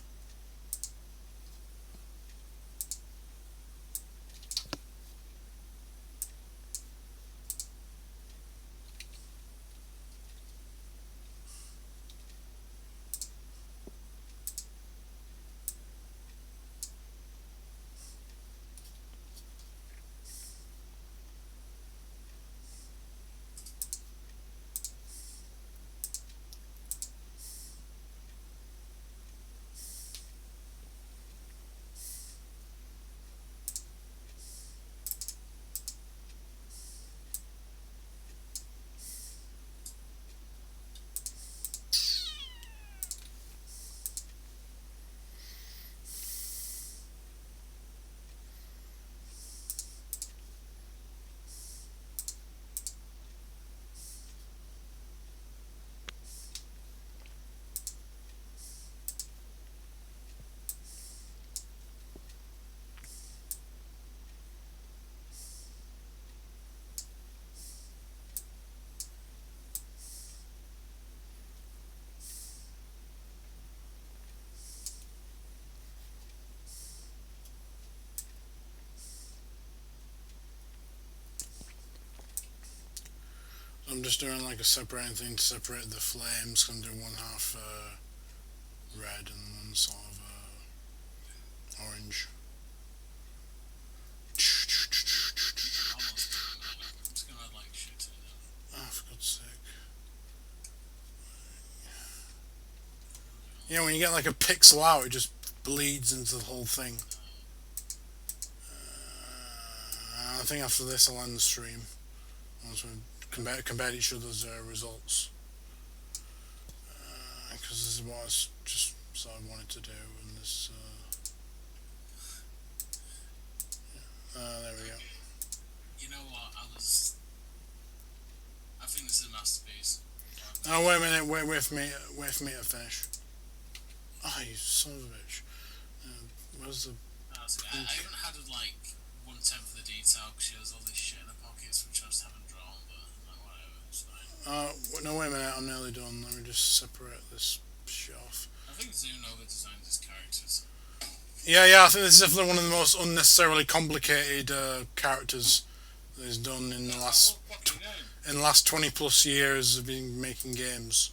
Speaker 1: I'm just doing like a separating thing to separate the flames. I'm doing one half red and one sort of orange.
Speaker 3: Almost. I'm just gonna like shit to it.
Speaker 1: Oh, for God's sake. Yeah, when you get like a pixel out, it just bleeds into the whole thing. I think after this I'll end the stream. Once we've compared each other's results. Because this is what I just sort of wanted to do. And this... there we go.
Speaker 3: You know what? I think this is a masterpiece.
Speaker 1: Oh, wait a minute. Wait for me to finish. Oh, you son of a bitch. Where's the...
Speaker 3: I even had like 1/10 of the detail because she has all this shit in her pockets which I just haven't drawn, but like, whatever, it's fine.
Speaker 1: No, wait a minute. I'm nearly done. Let me just separate this shit off.
Speaker 3: I think Zunova designed his characters.
Speaker 1: Yeah, I think this is definitely one of the most unnecessarily complicated characters that he's done in the last 20 plus years of being making games.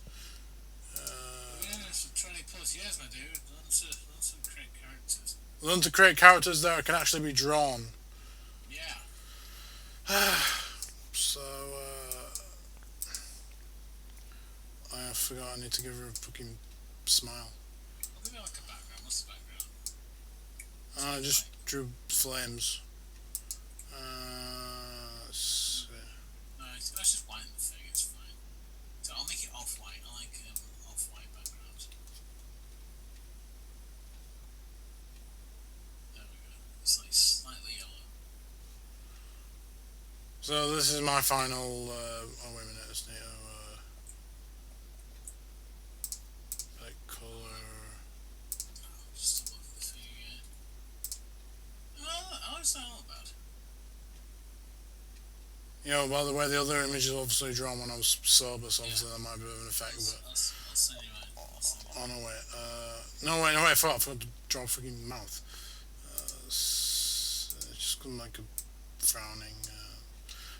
Speaker 3: Yeah, for 20 plus years, my dude. Learn to create characters.
Speaker 1: Learn to create characters that can actually be drawn.
Speaker 3: Yeah.
Speaker 1: So, forgot I need to give her a fucking smile.
Speaker 3: I'll give it like a background. What's the background?
Speaker 1: I just drew flames. Let's see.
Speaker 3: No, that's just white in the thing. It's fine. So I'll make it off-white. I like off-white backgrounds. There we go. It's like slightly yellow.
Speaker 1: So this is my final. Oh wait a minute, it's need to like color.
Speaker 3: Just to look at the thing again. Oh, it's not all bad.
Speaker 1: You know, by the way, the other image is obviously drawn when I was sober, so obviously that might be a bit of an effect. But
Speaker 3: I'll send you mine.
Speaker 1: oh no wait, no wait, I forgot to draw a freaking mouth. It's just like a frowning.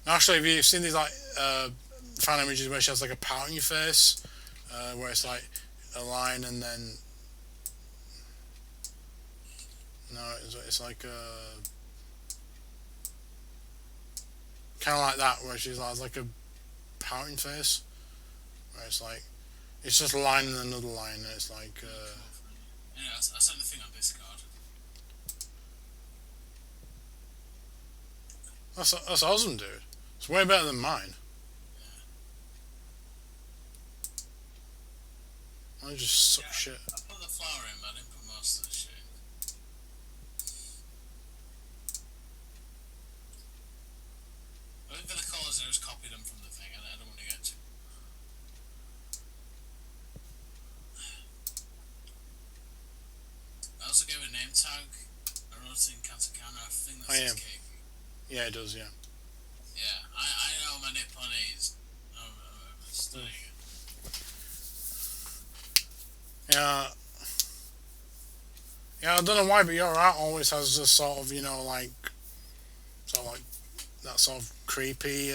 Speaker 1: Now, actually, have you seen these like fan images where she has like a pout in your face, where it's like a line and then no, it's like kind of like that where she's has like a pouting face, where it's like it's just a line and another line, and it's like.
Speaker 3: Anyway, I sent the thing on Discord.
Speaker 1: That's awesome, dude. It's way better than mine. I just suck shit.
Speaker 3: I put the flower in, but I didn't put most of the shit in. I think for the colours, I just copied them from the thing. I don't want to get too. I also gave a name tag. I wrote it in katakana. I think that says cake.
Speaker 1: Yeah, it does. Yeah.
Speaker 3: Yeah, I know my Nipponese. I'm studying it.
Speaker 1: Yeah. Yeah, I don't know why, but your art always has this sort of, sort of like that sort of creepy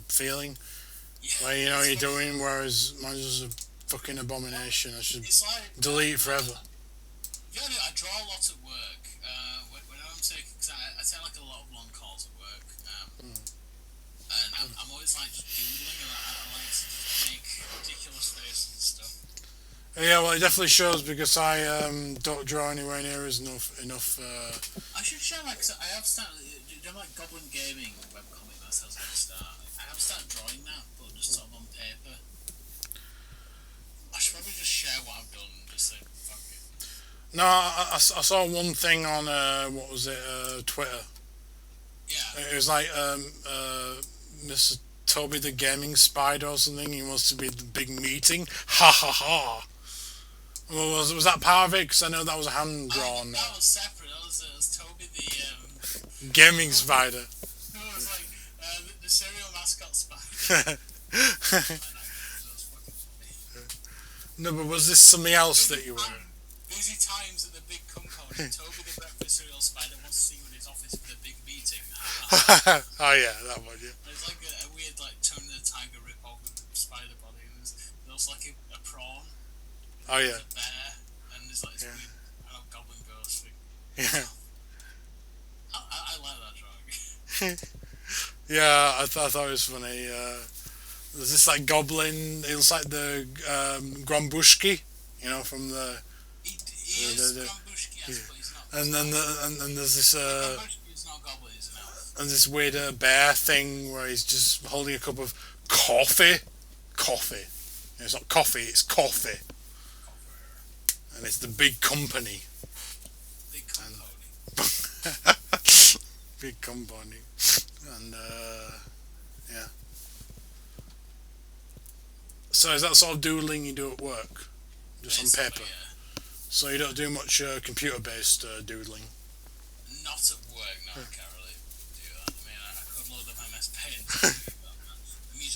Speaker 1: feeling.
Speaker 3: Yeah,
Speaker 1: Where you're doing, whereas mine's just a fucking abomination. I should
Speaker 3: it's like
Speaker 1: delete it forever.
Speaker 3: Yeah, I draw a lot at work. When I'm taking, cause I take like a lot of long calls at work, and I'm always like just doodling, and I like to just make ridiculous faces and stuff.
Speaker 1: Yeah, well, it definitely shows because I don't draw anywhere near as enough.
Speaker 3: I should share like, cause I have started doing like Goblin Gaming webcomic that sells at the start. I have started drawing that, but just sort of on paper. I should probably just share what I've done and just say fuck it.
Speaker 1: No, I saw one thing on what was it, Twitter.
Speaker 3: Yeah.
Speaker 1: It was like Mr. Toby the Gaming Spider or something. He wants to be the big meeting. Ha ha ha. Well, was that part of it? Because I know that was hand drawn.
Speaker 3: That was separate. That was Toby the
Speaker 1: Gaming Spider.
Speaker 3: No, it was like the cereal mascot spider.
Speaker 1: No, but was this something else that you were?
Speaker 3: Busy times at the big component. Toby the breakfast cereal spider wants to see you in his office for the big meeting.
Speaker 1: Oh yeah, that one. Yeah.
Speaker 3: There's like a weird like Tony the Tiger rip-off with the spider body. And there's also like a prawn.
Speaker 1: Oh yeah.
Speaker 3: A bear, and there's like this weird goblin ghost thing.
Speaker 1: Yeah.
Speaker 3: I like that drawing.
Speaker 1: Yeah, I thought it was funny. There's this like goblin. It looks like the Grombushki, from the.
Speaker 3: He is Grombushki, but he's not.
Speaker 1: And then and there's this
Speaker 3: Grombushki is not goblin, he's an elf.
Speaker 1: and this weird bear thing where he's just holding a cup of coffee. Coffee. It's not coffee. It's coffee. And it's the big company.
Speaker 3: Big company.
Speaker 1: Big company. And yeah. So is that sort of doodling you do at work? Just on paper?
Speaker 3: Yeah.
Speaker 1: So you don't do much computer-based doodling?
Speaker 3: Not at work, no, I can't really do that. I mean, I could load up MS Paint.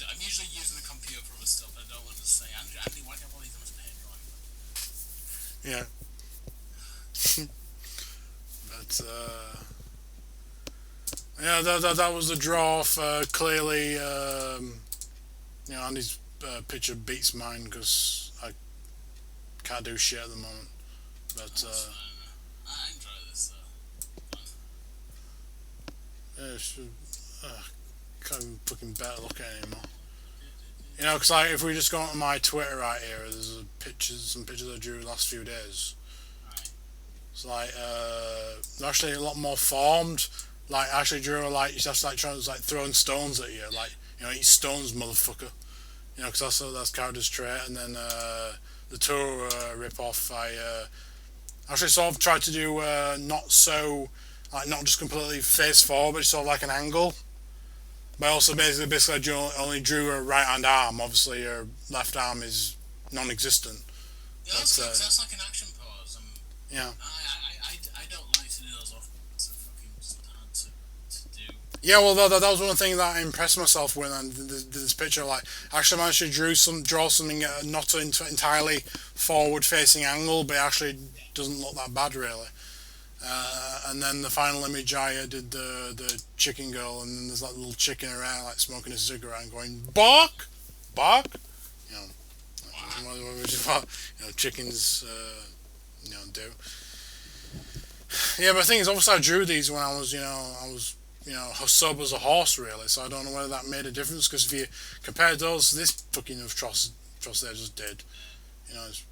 Speaker 3: I'm usually using the computer for other stuff. I don't want to say, Andy, why can't I use MS Paint drawing?
Speaker 1: Yeah. But yeah, that was the draw for clearly. Andy's picture beats mine because I can't do shit at the moment. But
Speaker 3: I enjoy this though.
Speaker 1: yeah, can't even fucking better look at it anymore. You know, because like if we just go onto my Twitter right here, there's some pictures I drew the last few days.
Speaker 3: Right.
Speaker 1: It's like they're actually a lot more formed. Like I actually drew like you just like trying to like throwing stones at you, like eat stones, motherfucker. You know, because that's character's trait. And then the tour rip off, I actually sort of tried to do not so like not just completely face forward, but sort of like an angle. But also basically only drew her right hand arm. Obviously, her left arm is non-existent.
Speaker 3: Yeah,
Speaker 1: But
Speaker 3: that's like an action pose.
Speaker 1: yeah,
Speaker 3: I don't like to do those often. It's fucking just hard to do.
Speaker 1: yeah. Well, that was one of the things that I impressed myself with and this picture. Like, actually managed to draw something at a not entirely forward-facing angle, but it actually doesn't look that bad really. And then the final image I did the chicken girl, and then there's that little chicken around like smoking a cigarette and going bark, bark. You know, which is what chickens do. Yeah, but the thing is, obviously I drew these when I was sober as a horse really. So I don't know whether that made a difference because if you compare those to this fucking atrocity I just did, it's,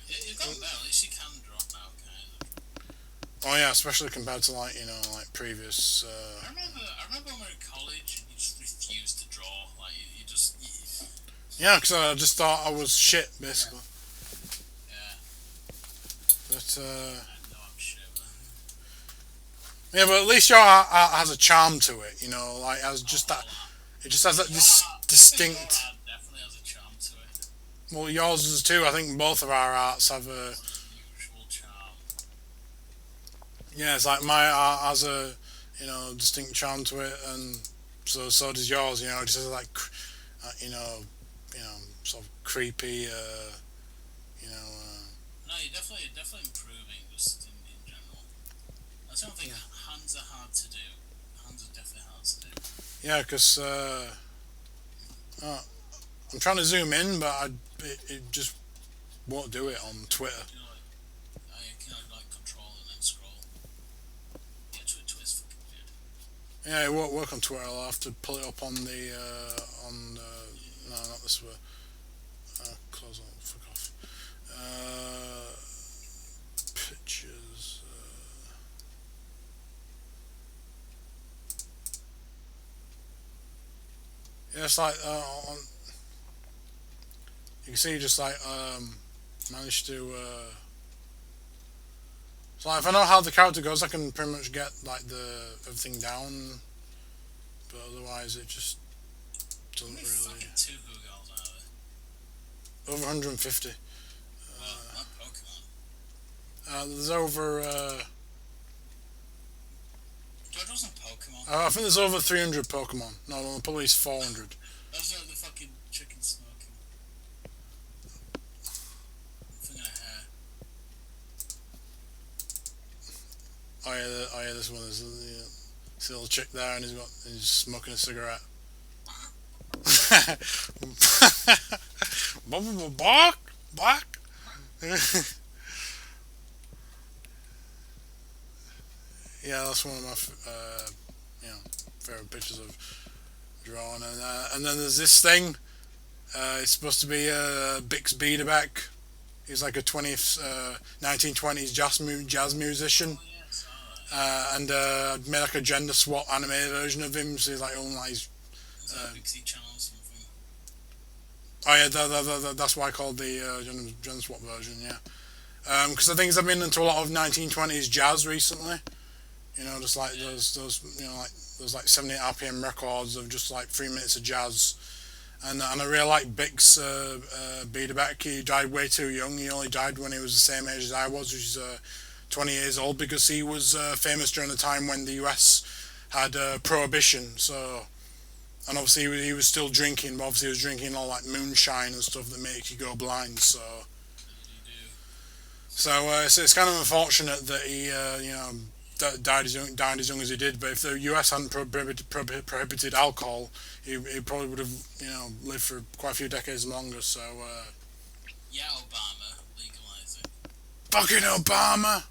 Speaker 3: You've got better. At least you can draw now, kind of.
Speaker 1: oh yeah, especially compared to like previous.
Speaker 3: I remember when we were in college and you just refused to draw. Like you just.
Speaker 1: Yeah, because I just thought I was shit basically.
Speaker 3: Yeah.
Speaker 1: But
Speaker 3: I know I'm shit.
Speaker 1: yeah, but at least your art has a charm to it. Like as just that. It just has that distinct.
Speaker 3: Your art definitely has a charm to it.
Speaker 1: Well, yours is too. I think both of our arts have a.
Speaker 3: Unusual charm.
Speaker 1: Yeah, it's like my art has a distinct charm to it, and so does yours. It just has like sort of creepy.
Speaker 3: No, you're definitely improving just in general. That's the only thing. Hands are hard to do. Hands are definitely hard to do.
Speaker 1: Yeah, because I'm trying to zoom in, but it just won't do it on Twitter.
Speaker 3: Can I like control and then scroll? Yeah, Twitter's fucking weird.
Speaker 1: Yeah, it won't work on Twitter. I'll have to pull it up on the no, not this way. Close on, fuck off. Pictures. Yeah, it's like you can see just like managed to. So like, if I know how the character goes, I can pretty much get like everything down. But otherwise, it just doesn't
Speaker 3: How many
Speaker 1: really.
Speaker 3: fucking touhou girls are there?
Speaker 1: Over 150.
Speaker 3: Well, not Pokemon.
Speaker 1: There's over.
Speaker 3: George wasn't Pokemon.
Speaker 1: I think there's over 300 Pokemon. No, probably it's 400.
Speaker 3: Those are the fucking chicken smoking. Thing in a hair.
Speaker 1: Oh yeah, this one is see a little chick there, and he's smoking a cigarette. Bark, bark. Yeah, that's one of my favorite pictures of drawing, and then there's this thing. It's supposed to be Bix Beiderbecke. He's like a 1920s jazz musician.
Speaker 3: Oh yeah, I saw
Speaker 1: And I made like a gender swap animated version of him. So he's like all like
Speaker 3: Is that a Pixie channel or something?
Speaker 1: oh yeah, that's why I called the gender swap version. Yeah, because the thing is, I've been into a lot of 1920s jazz recently. Just like those like those like 78 RPM records of just like 3 minutes of jazz. And I really like Bix Beiderbecke. He died way too young. He only died when he was the same age as I was, which is 20 years old, because he was famous during the time when the US had prohibition. So, and obviously he was still drinking, but obviously he was drinking all like moonshine and stuff that make you go blind. So, it's kind of unfortunate that he died as young as he did. But if the US hadn't prohibited alcohol, he probably would have lived for quite a few decades longer. So
Speaker 3: Yeah, Obama, legalize it.
Speaker 1: fucking Obama.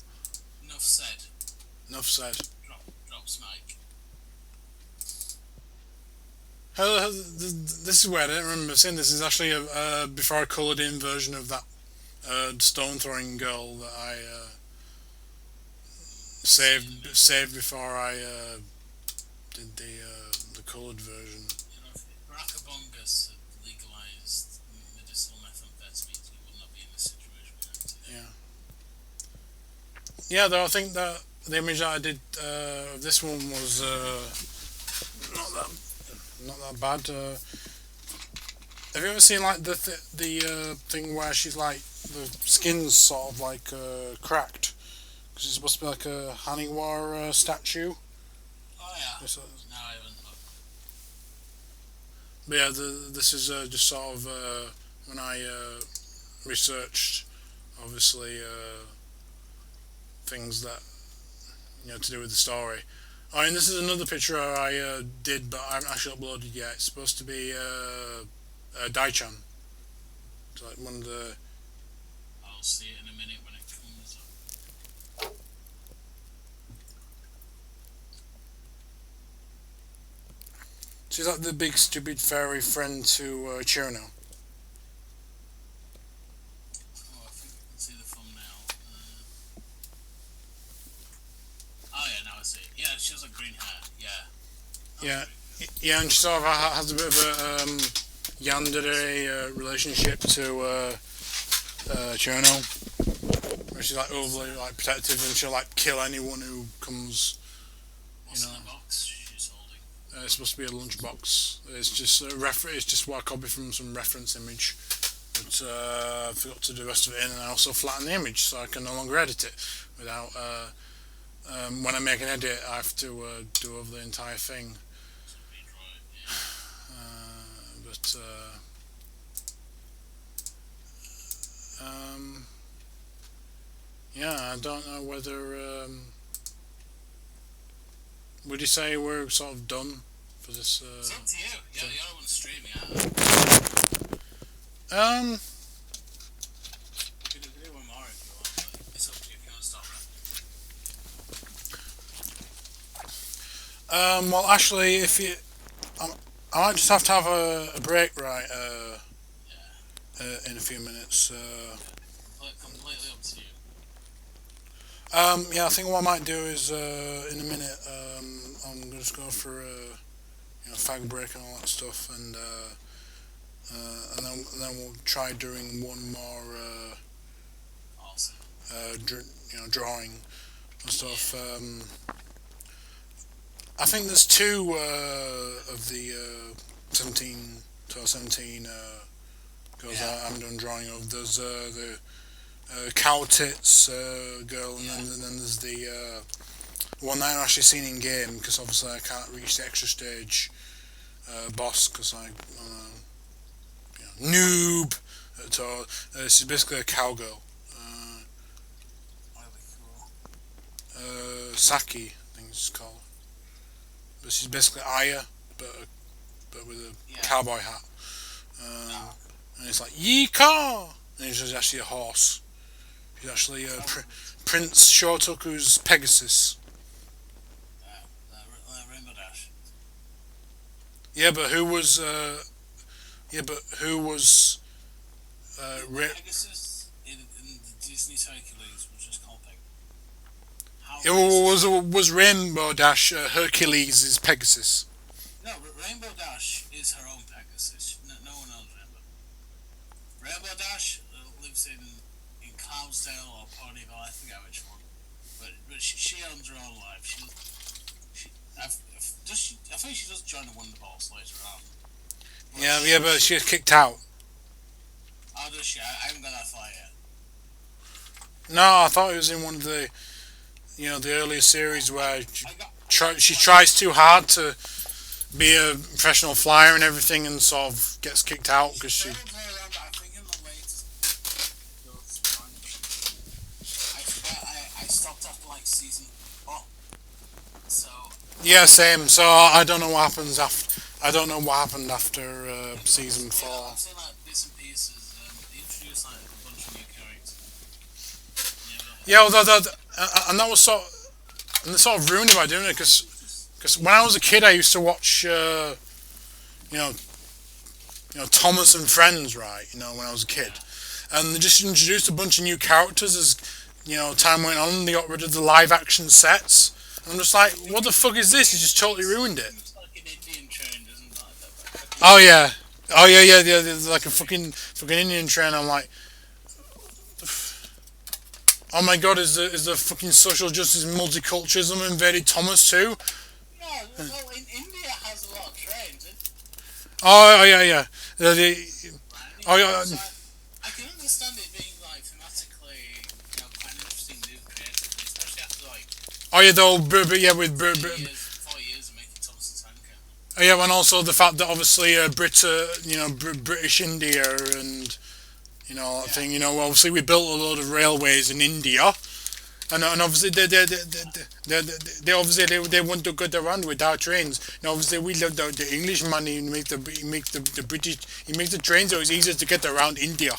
Speaker 3: Enough said.
Speaker 1: Enough said.
Speaker 3: Drops mic.
Speaker 1: This is weird. I don't remember seeing this. Is actually a before I coloured in version of that stone throwing girl that I saved before I did the coloured version.
Speaker 3: You know, if Barack Obama had legalized medicinal methamphetamine, we would not be in this situation we're in today.
Speaker 1: Yeah, yeah. Though I think that the image that I did of this one was not that not that bad. Have you ever seen like the thing where she's like the skin's sort of like cracked because it's supposed to be like a Haniwa statue?
Speaker 3: Oh yeah.
Speaker 1: It's,
Speaker 3: No, I haven't.
Speaker 1: but yeah, this is just sort of when I researched, obviously things that to do with the story. Oh, and this is another picture I did, but I haven't actually uploaded yet. It's supposed to be Daichan. It's like one of the.
Speaker 3: I'll see it in a minute when it comes up.
Speaker 1: She's like the big stupid fairy friend to Chirno.
Speaker 3: Oh, I think I can see the thumbnail. Oh yeah, now I see it. Yeah, she has like green hair. Yeah.
Speaker 1: Yeah, yeah, and she sort of has a bit of a yandere relationship to Chirno, where she's like overly like protective and she'll like kill anyone who comes.
Speaker 3: What's in the box she's holding?
Speaker 1: It's supposed to be a lunchbox. It's just It's just what I copied from some reference image, but I forgot to do the rest of it in, and I also flattened the image so I can no longer edit it without. When I make an edit, I have to do over the entire thing.
Speaker 3: To redraw it,
Speaker 1: But yeah, I don't know whether. Would you say we're sort of done for this?
Speaker 3: It's up to you. Yeah,
Speaker 1: so-
Speaker 3: the other one's streaming out.
Speaker 1: Um.
Speaker 3: You can do one more if you want, but it's up to you if you want to stop rapping.
Speaker 1: Well, actually, if you, I might just have to have a break, right? In a few minutes.
Speaker 3: Completely up to you.
Speaker 1: Yeah, I think what I might do is in a minute. I'm gonna just go for a fag break and all that stuff, and then we'll try doing one more
Speaker 3: Awesome.
Speaker 1: drawing and stuff. I think there's two of the 17 girls I haven't done drawing of. There's the cow tits girl, and then there's the one that I've actually seen in game, because obviously I can't reach the extra stage boss because I noob at all. She's basically a cowgirl.
Speaker 3: Really cool.
Speaker 1: Saki, I think it's called. But she's basically Aya, but with a cowboy hat. And it's like Yeecaw! And she's actually a horse. She's actually Prince Shotoku's Pegasus.
Speaker 3: Rainbow Dash.
Speaker 1: Yeah, but who was
Speaker 3: Pegasus in the Disney's Hercules was just called Pegasus.
Speaker 1: was Rainbow Dash Hercules' Pegasus?
Speaker 3: No, Rainbow Dash is her own Pegasus. No one else Rainbow. Rainbow Dash lives in Cloudsdale or Ponyville, I forget which one. But she owns her own life. I think she does join the Wonderballs later on.
Speaker 1: Yeah, but she gets kicked out.
Speaker 3: Oh, does she? I haven't got that far yet.
Speaker 1: No, I thought it was in one of the the earlier series where she tries too hard to be a professional flyer and everything, and sort of gets kicked out because she.
Speaker 3: I think in the latest, I stopped after like season 4. So
Speaker 1: Yeah, same. So I don't know what happens after. I don't know what happened after season 4.
Speaker 3: I've seen like bits and pieces. They introduced like a bunch of new characters.
Speaker 1: Yeah, well, and that was and they sort of ruined it by doing it, because when I was a kid I used to watch you know, Thomas and Friends, right? When I was a kid,
Speaker 3: Yeah.
Speaker 1: and they just introduced a bunch of new characters as time went on. And they got rid of the live action sets. And I'm just like, what the fuck is this? You just totally ruined it.
Speaker 3: Seems like an Indian train, doesn't it? Like that, like a
Speaker 1: Oh
Speaker 3: Indian
Speaker 1: yeah, oh yeah, yeah, yeah. There's like a
Speaker 3: street.
Speaker 1: fucking Indian train. I'm like, oh my god, is the fucking social justice multiculturalism invaded Thomas too?
Speaker 3: Yeah, well, in India has a lot of trains,
Speaker 1: Oh, oh yeah, yeah. The,
Speaker 3: right? And
Speaker 1: oh yeah.
Speaker 3: so I can understand it being like thematically, quite an interesting move creatively, especially after like
Speaker 1: Oh yeah, though, but yeah, with
Speaker 3: 4 years of making Thomas the Tank Engine.
Speaker 1: oh, yeah, and also the fact that obviously British India and all that
Speaker 3: Yeah,
Speaker 1: thing. Obviously we built a load of railways in India, and obviously they obviously they want to get around with our trains. Obviously we love the Englishman. He make the British. He makes the trains so it's easier to get around India.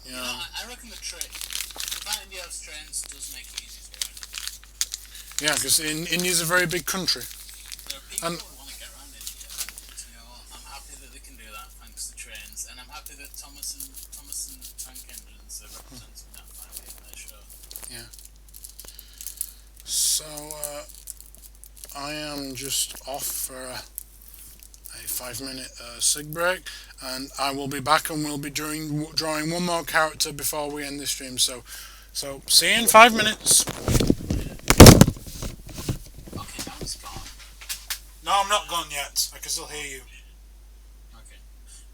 Speaker 1: You know.
Speaker 3: I reckon the fact India has trains does make it easy to get around.
Speaker 1: Yeah, because India's a very big country.
Speaker 3: There are people
Speaker 1: And
Speaker 3: that want to get around India, and I'm happy that they can do that thanks to trains, and I'm happy that Thomas and Tank Engines are representing that finally in their show.
Speaker 1: yeah, so I am just off for a 5 minute sig break, and I will be back, and we'll be drawing one more character before we end the stream. So see you in 5 minutes.
Speaker 3: Okay, now it's gone.
Speaker 1: No, I'm not gone yet. I can still hear you.
Speaker 3: Okay,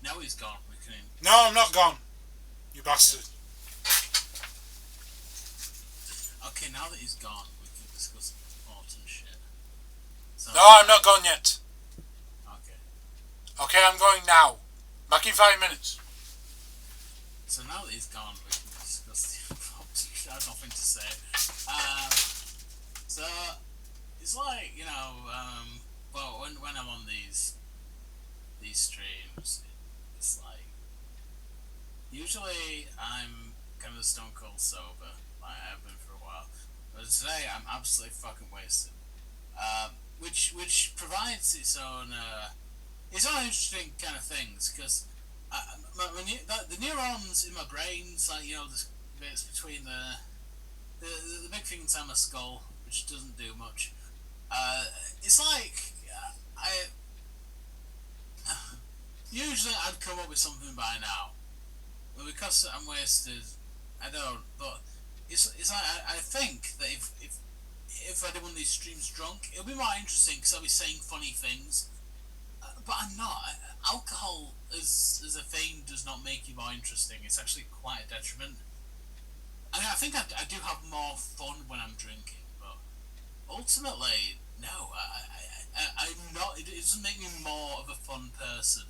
Speaker 3: now he's gone. We can.
Speaker 1: No, I'm not gone. You bastard.
Speaker 3: Okay, now that he's gone, we can discuss important shit. So,
Speaker 1: No, I'm not gone yet.
Speaker 3: okay.
Speaker 1: Okay, I'm going now. Back in 5 minutes.
Speaker 3: So now that he's gone, we can discuss the important shit. I have nothing to say. So it's like well, when I'm on these streams, it's like usually I'm kind of stone cold sober, like I've been for a while, but today I'm absolutely fucking wasted. Which provides its own interesting kind of things because the neurons in my brains, like the bits between the big thing inside my skull, which doesn't do much. It's like I usually I'd come up with something by now, but because I'm wasted, I don't. But it's like I think that if I did one of these streams drunk, it'll be more interesting because I'll be saying funny things. But I'm not. Alcohol as a thing does not make you more interesting. It's actually quite a detriment. I mean, I think I do have more fun when I'm drinking, but ultimately, no. I'm not. It doesn't make me more of a fun person.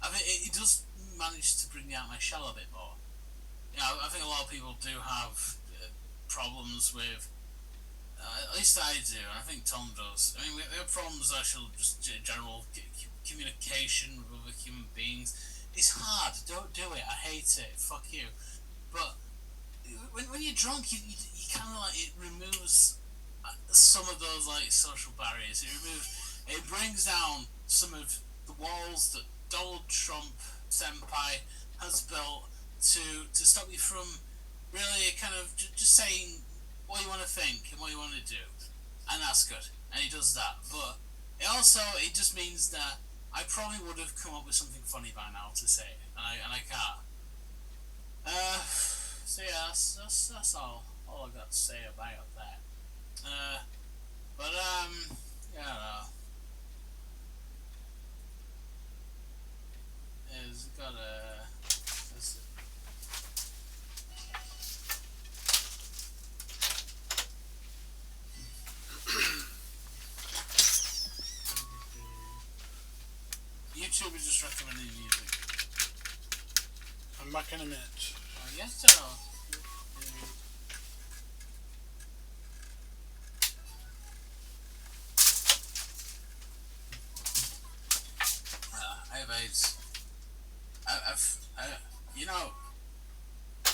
Speaker 3: I mean, it does manage to bring me out of my shell a bit more. I think a lot of people do have problems with. At least I do, and I think Tom does. I mean, we have problems with actual just general communication with other human beings. It's hard. Don't do it. I hate it. Fuck you. But when you're drunk, you kind of like it removes some of those like social barriers. It brings down some of the walls that Donald Trump senpai has built to stop you from really kind of just saying what you want to think and what you want to do, and that's good. And he does that, but it just means that I probably would have come up with something funny by now to say, and I can't. So yeah, that's all I got to say about that. But yeah, it's got a. YouTube is just recommending music.
Speaker 1: I'm back in a minute.
Speaker 3: Yes, sir. I have AIDS.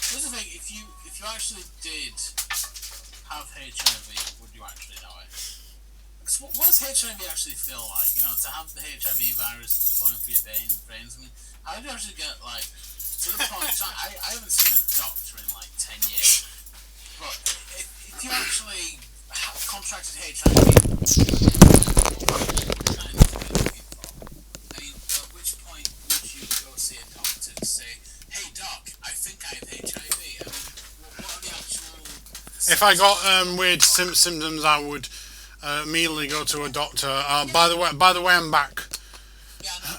Speaker 3: Here's the thing: if you actually did have HIV, would you actually know it? what does HIV actually feel like? You know, to have the HIV virus flowing through your brains. I mean, how do you actually get like to the point? I haven't seen a doctor in like 10 years. But if you actually contracted HIV, I mean, at which point would you go see a doctor to say, "Hey doc, I think I have HIV"? I mean, what are the actual?
Speaker 1: If I got weird symptoms, I would immediately go to a doctor. By the way, I'm back.
Speaker 3: Yeah, no,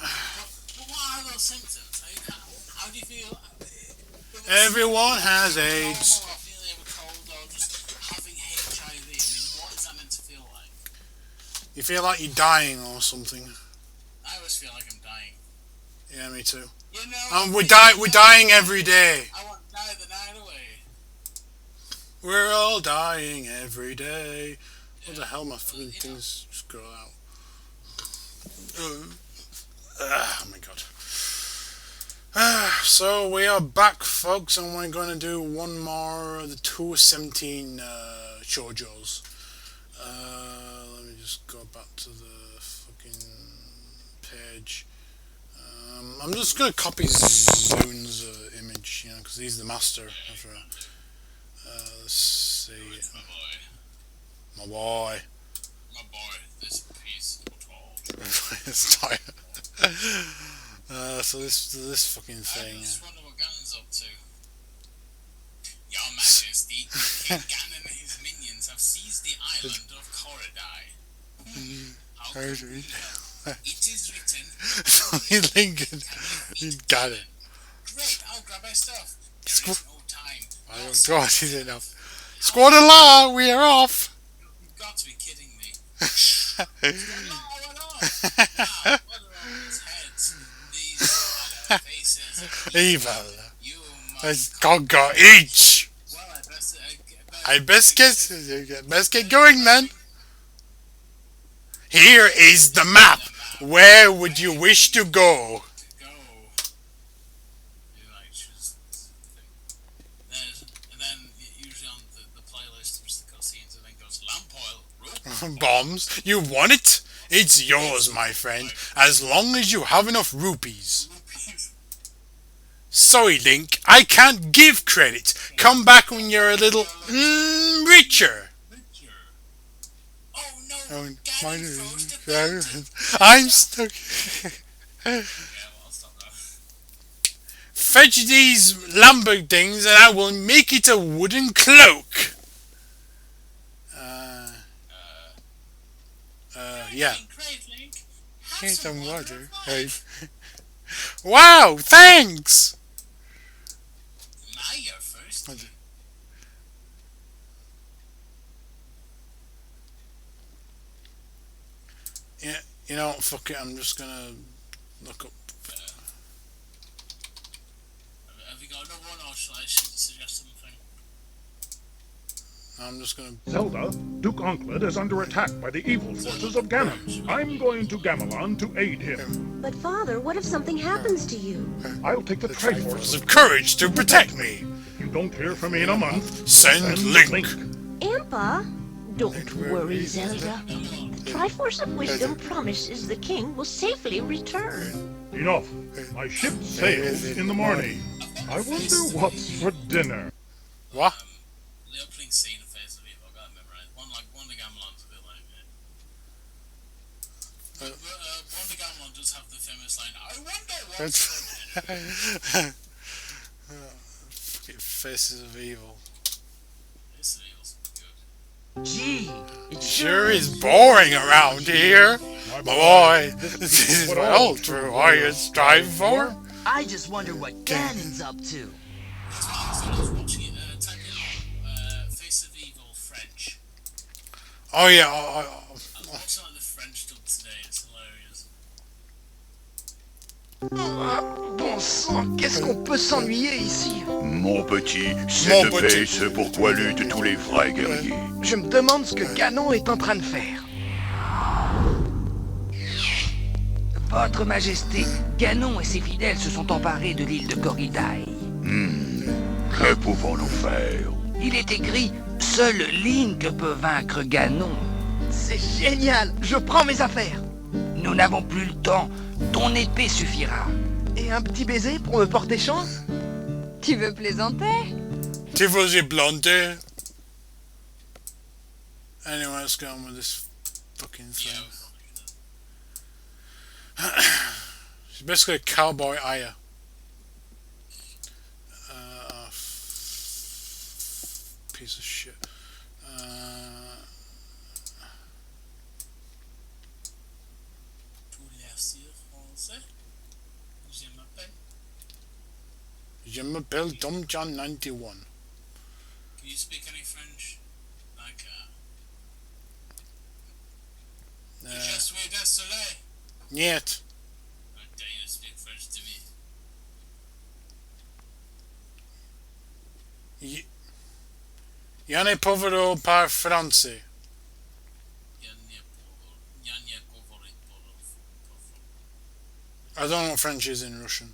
Speaker 3: but what are those symptoms? I mean, how do you feel?
Speaker 1: Everyone has AIDS.
Speaker 3: Normal or feeling a cold or just having HIV. I mean, what is that meant to feel like?
Speaker 1: You feel like you're dying or something.
Speaker 3: I always feel like I'm dying.
Speaker 1: Yeah, me too.
Speaker 3: You know,
Speaker 1: We're dying every day.
Speaker 3: I want to die the night away.
Speaker 1: We're all dying every day. What the hell, my fucking things just go out. Oh my god. So we are back, folks, and we're going to do one more of the 217 shoujos. Let me just go back to the fucking page. I'm just going to copy Zune's image, you know, because he's the master. After let's see. My boy.
Speaker 3: My boy, this piece of gold.
Speaker 1: It's tired. So this fucking thing.
Speaker 3: I just wonder what Ganon's up to. Your Majesty, King Ganon and his minions have seized the island of Korodai. How can we help? It is written.
Speaker 1: Lincoln, he got it.
Speaker 3: Great, I'll grab my stuff. There is no time.
Speaker 1: I don't know what is enough. Squad-a-la, we are off.
Speaker 3: You've got to be kidding me. Squad-a-la, what off? Now, what are all these heads? These are the faces of
Speaker 1: Evil.
Speaker 3: You
Speaker 1: Let's
Speaker 3: must
Speaker 1: go each.
Speaker 3: Well,
Speaker 1: I best get going then. Here is the map. Where would you wish to go?
Speaker 3: go. You like choose and then usually on the playlist there's the cutscenes and then goes lamp oil, rope.
Speaker 1: Bombs? You want it? It's yours, my friend, as long as you have enough rupees. Sorry, Link, I can't give credit. Come back when you're a little richer.
Speaker 3: Oh no!
Speaker 1: Oh,
Speaker 3: Ganon froze the fountain.
Speaker 1: I'm stuck.
Speaker 3: Yeah, well, I'll stop now.
Speaker 1: Fetch these lumber things and I will make it a wooden cloak. Yeah.
Speaker 3: Great, Link. Have
Speaker 1: Here's some water.
Speaker 3: of
Speaker 1: Hey.
Speaker 3: life.
Speaker 1: Wow, thanks!
Speaker 3: Now you're thirsty.
Speaker 1: Yeah, you know, fuck it, I'm just gonna look up.
Speaker 3: Have you got another one or shall I suggest something?
Speaker 1: I'm just gonna.
Speaker 4: Zelda, Duke Onkled is under attack by the evil forces of Ganon. I'm going to Gamelon to aid him.
Speaker 5: But father, what if something happens to you?
Speaker 4: I'll take the
Speaker 1: Triforce
Speaker 4: Triforce.
Speaker 1: of courage to protect me.
Speaker 4: You don't hear from me in a month.
Speaker 1: Send Link.
Speaker 5: Impa? Don't worry, Zelda. The Triforce of Wisdom promises the king will safely return.
Speaker 4: Enough. My ship sails in the morning. I wonder what's for dinner.
Speaker 1: What?
Speaker 3: The opening scene of Face of Evil, I got to memorize. One of the Gamelon's a bit like it. One of the Gamelon does have the famous line, I wonder what's for dinner.
Speaker 1: Faces of Evil.
Speaker 3: Face of Evil's good.
Speaker 5: Gee, it
Speaker 1: Sure is boring around here. My boy, this is what all true warriors strive for.
Speaker 6: I just wonder what Ganon's up to.
Speaker 3: That's what I was watching it, type in Face of Evil French.
Speaker 1: Oh yeah.
Speaker 3: I'm watching like the French dub today, it's hilarious.
Speaker 6: Bon sang, qu'est-ce qu'on peut s'ennuyer ici?
Speaker 7: Mon petit,
Speaker 1: Mon
Speaker 7: cette
Speaker 1: petit.
Speaker 7: paix, c'est pour quoi luttent tous les vrais guerriers.
Speaker 6: Je me demande ce que Ganon est en train de faire. Votre Majesté, Ganon et ses fidèles se sont emparés de l'île de Koridai.
Speaker 7: Que pouvons-nous faire?
Speaker 6: Il est écrit « Seul Link peut vaincre Ganon ». C'est génial. Je prends mes affaires. Nous n'avons plus le temps. Ton épée suffira.
Speaker 8: Et un petit baiser pour me porter chance?
Speaker 9: Tu veux plaisanter?
Speaker 1: Tu veux planter? Anyway, let's go on with this fucking thing. She's basically a cowboy Aya. Piece of shit. Je m'appelle Tom John 91.
Speaker 3: Can you speak any French? Like, Je suis désolé.
Speaker 1: Niet.
Speaker 3: I dare you to speak French to me.
Speaker 1: Je ne povero par français. I don't know what French is in Russian.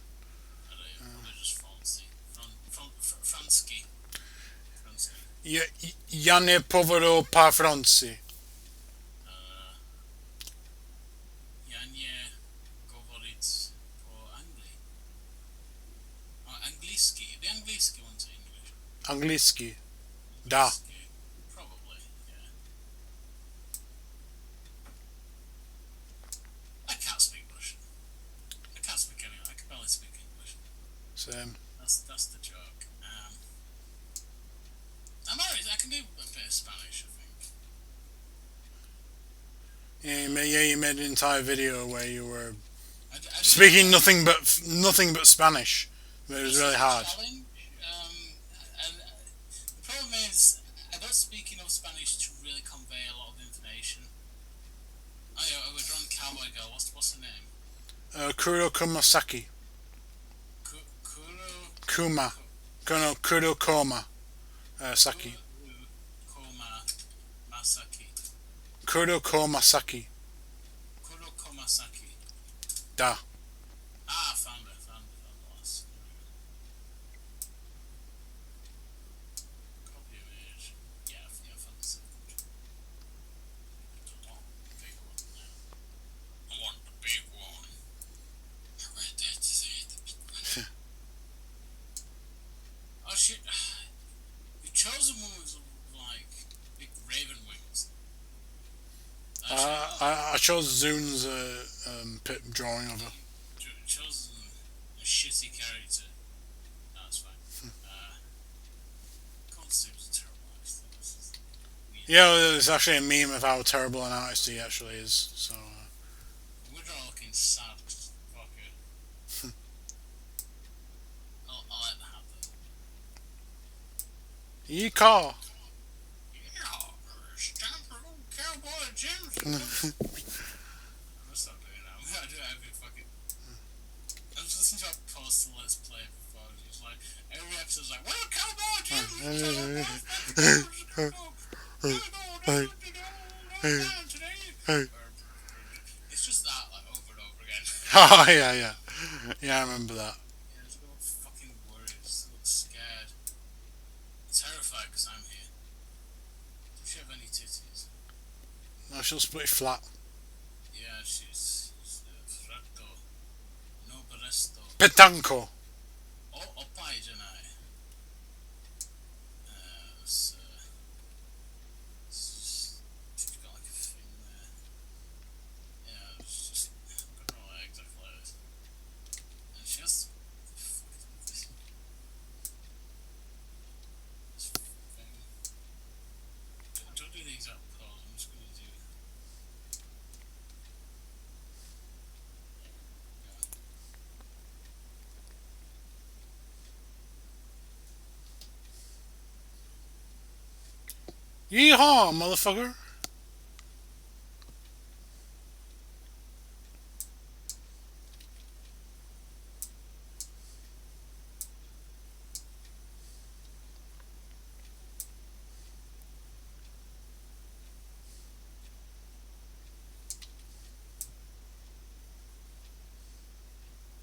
Speaker 1: Я не povero par français.
Speaker 3: Я не говорит по-английски. Английский. The английский one's English.
Speaker 1: Английский. Да.
Speaker 3: Probably, yeah. I can't speak Russian. I can't speak any. I can barely speak English.
Speaker 1: Same.
Speaker 3: That's the joke. I'm alright. I can do a bit of Spanish, I think.
Speaker 1: Yeah, you made an entire video where you were
Speaker 3: I
Speaker 1: speaking nothing but Spanish. But it was really hard.
Speaker 3: And the problem is, I don't speak enough Spanish to really convey a lot of information. Oh yeah, we're drawing Cowboy Girl. What's her name?
Speaker 1: Kuro Kumasaki. Kuma. Kuro Koma. Saki.
Speaker 3: Koma Masaki.
Speaker 1: Kuro Komasaki.
Speaker 3: Kuro Komasaki.
Speaker 1: Da.
Speaker 3: Ah, found the last. Copy image. Yeah, found the second. Big one now. I want the big one. Right there to see it. Oh shit. You chose a one with like big raven wings.
Speaker 1: I chose Zune's drawing of her.
Speaker 3: Chose a shitty character. No, it's fine. Concept's a terrible artist. This is weird.
Speaker 1: Yeah, there's actually a meme of how terrible an artist he actually is. So.
Speaker 3: We're all looking sad. Fuck it. I'll let that happen.
Speaker 1: Yeehaw!
Speaker 3: Yeah, it's time for old Cowboy Jim's. I'm gonna stop doing that. I'm gonna do every fucking. I was listening to a post and Let's Play before. It's like every episode's like, "Well, Cowboy Jim's." It's just that like over and over again.
Speaker 1: Oh yeah. Yeah, I remember that.
Speaker 3: Yeah, just go fucking worried. Just look scared. Terrified because I'm here. Does she have any titties?
Speaker 1: No, she'll split flat.
Speaker 3: Yeah, she's fratto. No bresto.
Speaker 1: Petanco.
Speaker 3: Oppai janai. She's got like a thing there. Yeah, it's just I don't know like exactly like this. And she has this thing. Don't do the exact pose. I'm just gonna do.
Speaker 1: Yeehaw, motherfucker!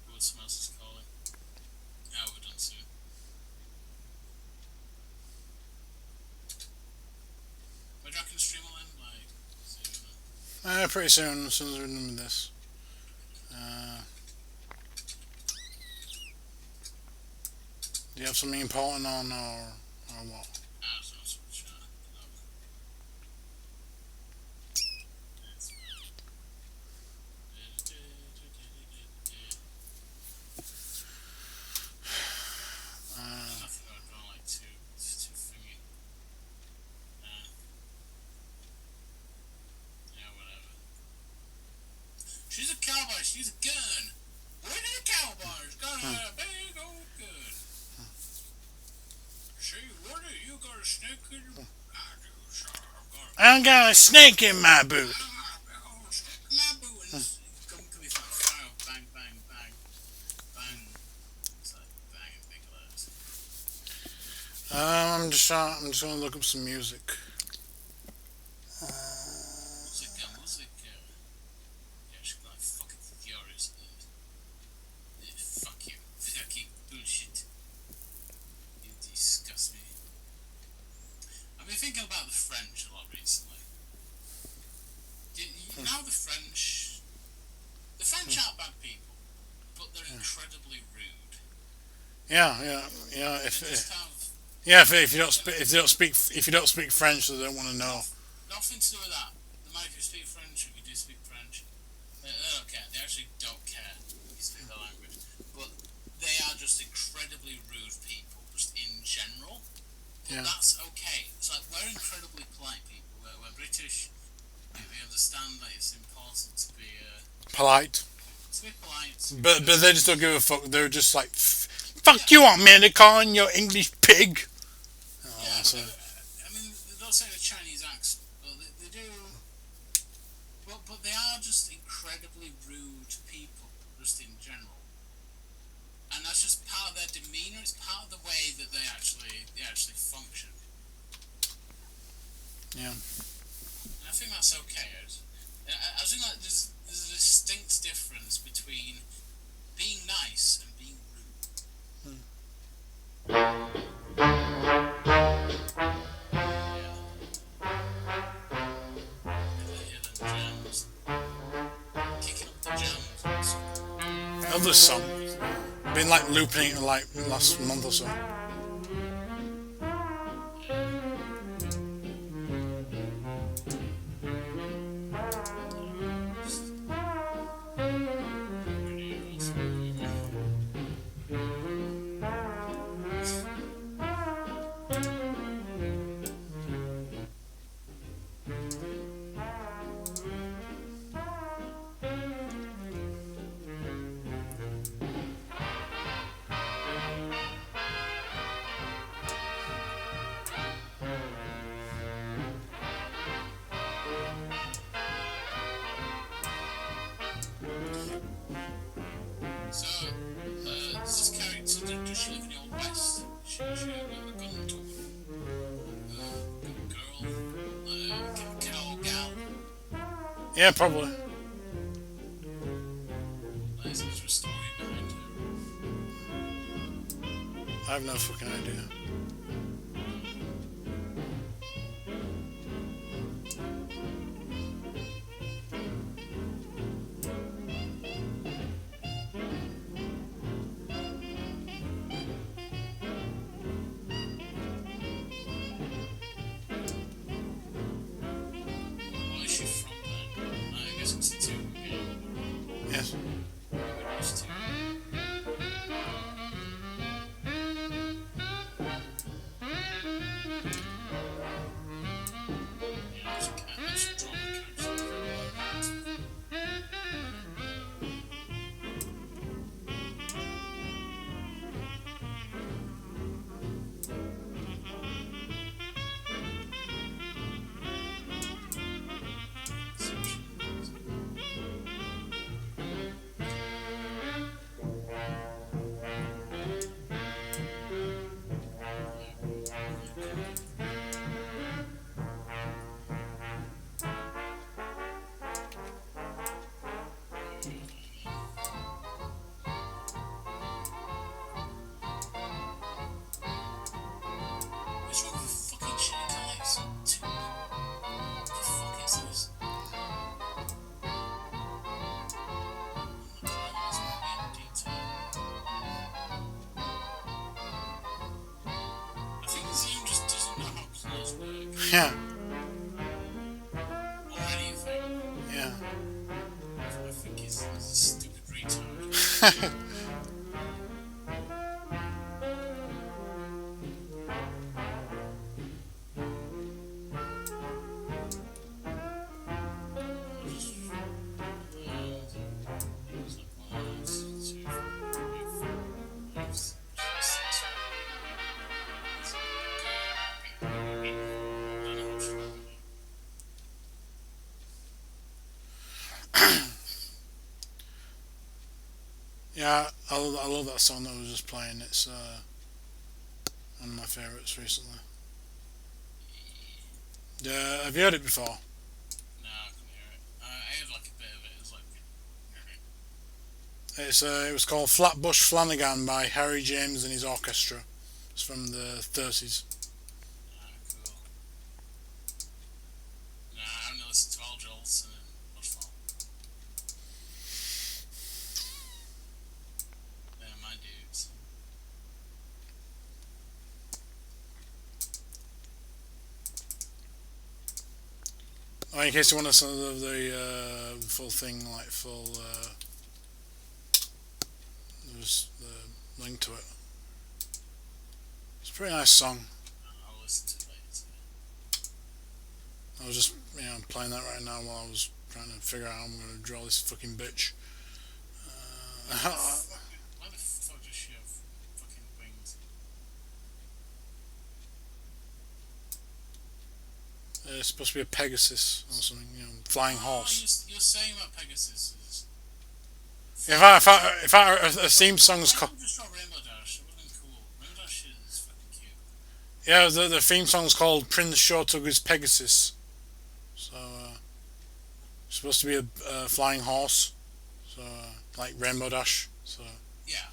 Speaker 3: What someone else is calling. Yeah, we're done soon. But I can stream all in, like, see.
Speaker 1: Pretty soon, as soon as we're done with this. Uh, do you have something important on, or what?
Speaker 3: She's a cowboy. She's a gun. Where did the cowboys got a big old gun? See, where do you got a snake in your... I do, sir.
Speaker 1: I got a snake in my boot.
Speaker 3: My boot. And this come be like fire. Bang, bang, bang. Bang. It's like bang in big letters.
Speaker 1: I'm just gonna look up some music.
Speaker 3: Music. Yeah, she's like fucking furious. Fuck you. Fucking bullshit. You disgust me. I've been thinking about the French a lot recently. You know the French? The French aren't bad people, but they're incredibly rude.
Speaker 1: Yeah.
Speaker 3: They just have
Speaker 1: If you don't speak French, they don't want to know.
Speaker 3: nothing to do with that. No matter if you speak French or if you do speak French, they don't care. They actually don't care if you speak the language. But they are just incredibly rude people, just in general. But that's okay. It's like we're incredibly polite people. We're British. We understand that it's important to be
Speaker 1: Polite.
Speaker 3: polite.
Speaker 1: But they just don't give a fuck. They're just like, fuck you, American, you English pig.
Speaker 3: Yeah, I mean, they don't say the Chinese accent, but they do. But they are just incredibly rude people, just in general. And that's just part of their demeanour. It's part of the way that they actually function.
Speaker 1: Yeah.
Speaker 3: And I think that's okay. I think like there's a distinct difference between being nice and being rude. Jams. Kicking up the jams.
Speaker 1: I love this song. Been like looping it like last month or so.
Speaker 3: So, this character, does she live in the Old West? She a gun tool? Girl? Cow gal?
Speaker 1: Yeah, probably.
Speaker 3: Is there a story behind her?
Speaker 1: I have no fucking idea.
Speaker 3: Where is she from then? I guess it's a 2 game.
Speaker 1: Yes.
Speaker 3: We're used to.
Speaker 1: Yeah.
Speaker 3: Or anything.
Speaker 1: Yeah.
Speaker 3: I think he's a stupid retard.
Speaker 1: Yeah, I love that song that I was just playing. It's one of my favourites recently. Have you heard it before?
Speaker 3: No, I couldn't hear it. I heard like a bit of it. It was like.
Speaker 1: It was called Flatbush Flanagan by Harry James and his orchestra. It's from the 30s.
Speaker 3: Cool. No, I haven't listened to all Joel's and much fun. They're my dudes.
Speaker 1: Oh, in case you want to listen to the full thing, like full, there's the link to it. It's a pretty nice song.
Speaker 3: I'll listen to it later.
Speaker 1: I was just, playing that right now while I was trying to figure out how I'm going to draw this fucking bitch.
Speaker 3: Why the fuck does she have fucking wings?
Speaker 1: It's supposed to be a Pegasus or something, flying horse.
Speaker 3: You're saying that Pegasus is.
Speaker 1: If a theme song's called,
Speaker 3: Just draw Rainbow Dash. It would have been cool. Rainbow Dash is fucking cute.
Speaker 1: yeah, the theme song's called Prince Shotogu's Pegasus. So it's supposed to be a flying horse, so like Rainbow Dash. So
Speaker 3: Yeah.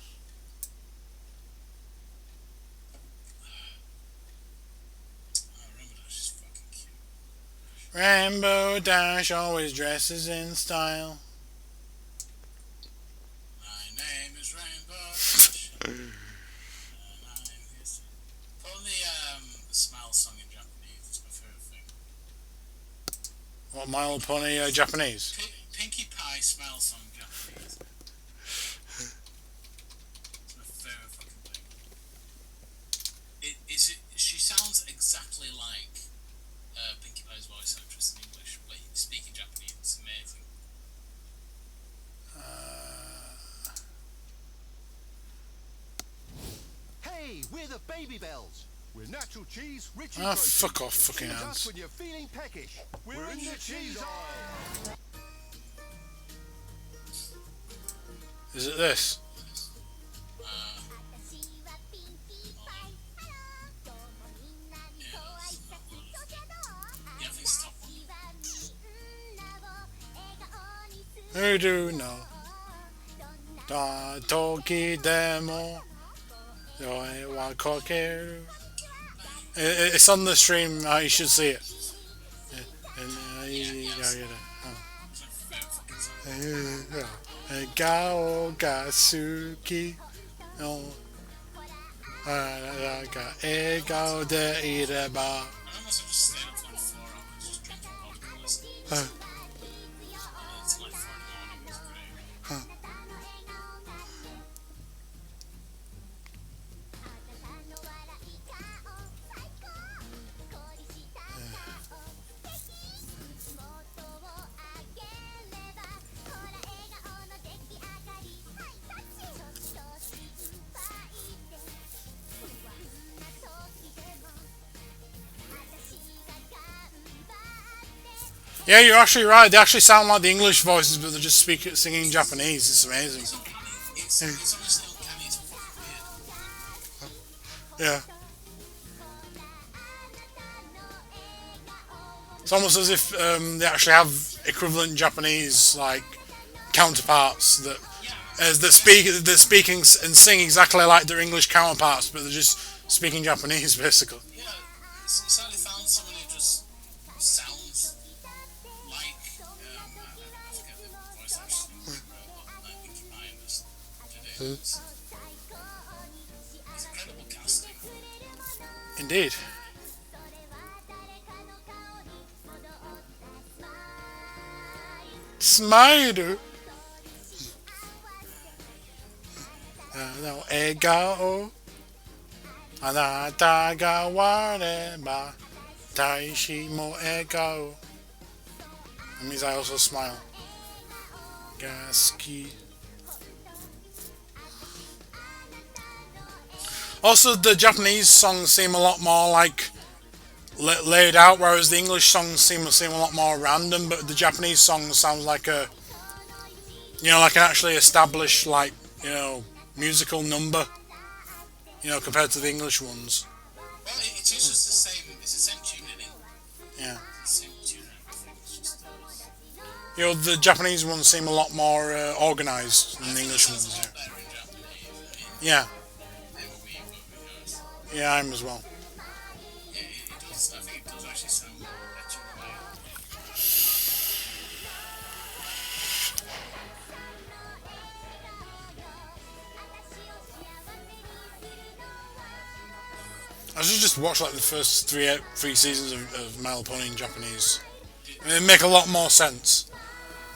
Speaker 3: Rainbow Dash is fucking cute.
Speaker 1: Rainbow Dash always dresses in style.
Speaker 3: My name is Rainbow Dash. And I'm his. Put on the Smile song in Japanese. It's my favourite thing.
Speaker 1: What, My Little Pony Japanese?
Speaker 3: Pinkie Pie Smile song in Japanese. It's my favourite fucking thing. She sounds exactly like Pinkie Pie's voice actress in English, but speaking Japanese. It's amazing.
Speaker 10: Hey, we're the Baby Bells. We're natural cheese, rich in
Speaker 1: Ah,
Speaker 10: protein.
Speaker 1: fuck off, fucking
Speaker 10: Choose us
Speaker 1: hands.
Speaker 10: when you're feeling peckish. We're in the cheese aisle.
Speaker 1: Is it this?
Speaker 3: Yeah, I think it's the top one.
Speaker 1: Who do know? Da toki demo yoi wa kokeru. It's on the stream. You should see it. Gao ga suki no ga egao de ireba.
Speaker 3: I almost have just stayed up for like 4 hours just drinking vodka and listening. It's like 4 in the morning. It's great.
Speaker 1: Yeah, you're actually right. They actually sound like the English voices, but they're just singing Japanese. It's amazing.
Speaker 3: It's honestly uncanny. It's fucking weird.
Speaker 1: Yeah. It's almost as if they actually have equivalent Japanese like counterparts that speak and sing exactly like their English counterparts, but they're just speaking Japanese basically.
Speaker 3: Yeah, it's like they found someone who just sounds like I forget the voice actor's name, but like Pinkie Pie and just did it. It's incredible casting.
Speaker 1: Indeed. smile. No, ego. Anata ga wareba. Taishi mo ego. That means I also smile. Gaski. Also, the Japanese songs seem a lot more like laid out, whereas the English songs seem a lot more random. But the Japanese song sounds like like an actually established, like, musical number, compared to the English ones.
Speaker 3: Well, it's just the same. It's the same tuning in.
Speaker 1: Yeah.
Speaker 3: It's the same tuning. I think it's just.
Speaker 1: The Japanese ones seem a lot more organised than the English ones.
Speaker 3: A lot better in Japanese.
Speaker 1: Yeah.
Speaker 3: Because,
Speaker 1: Yeah, I'm as well.
Speaker 3: yeah, it does. I think it does actually sound better in a way.
Speaker 1: I should just watch like the first three seasons of My Little Pony in Japanese. I mean, they make a lot more sense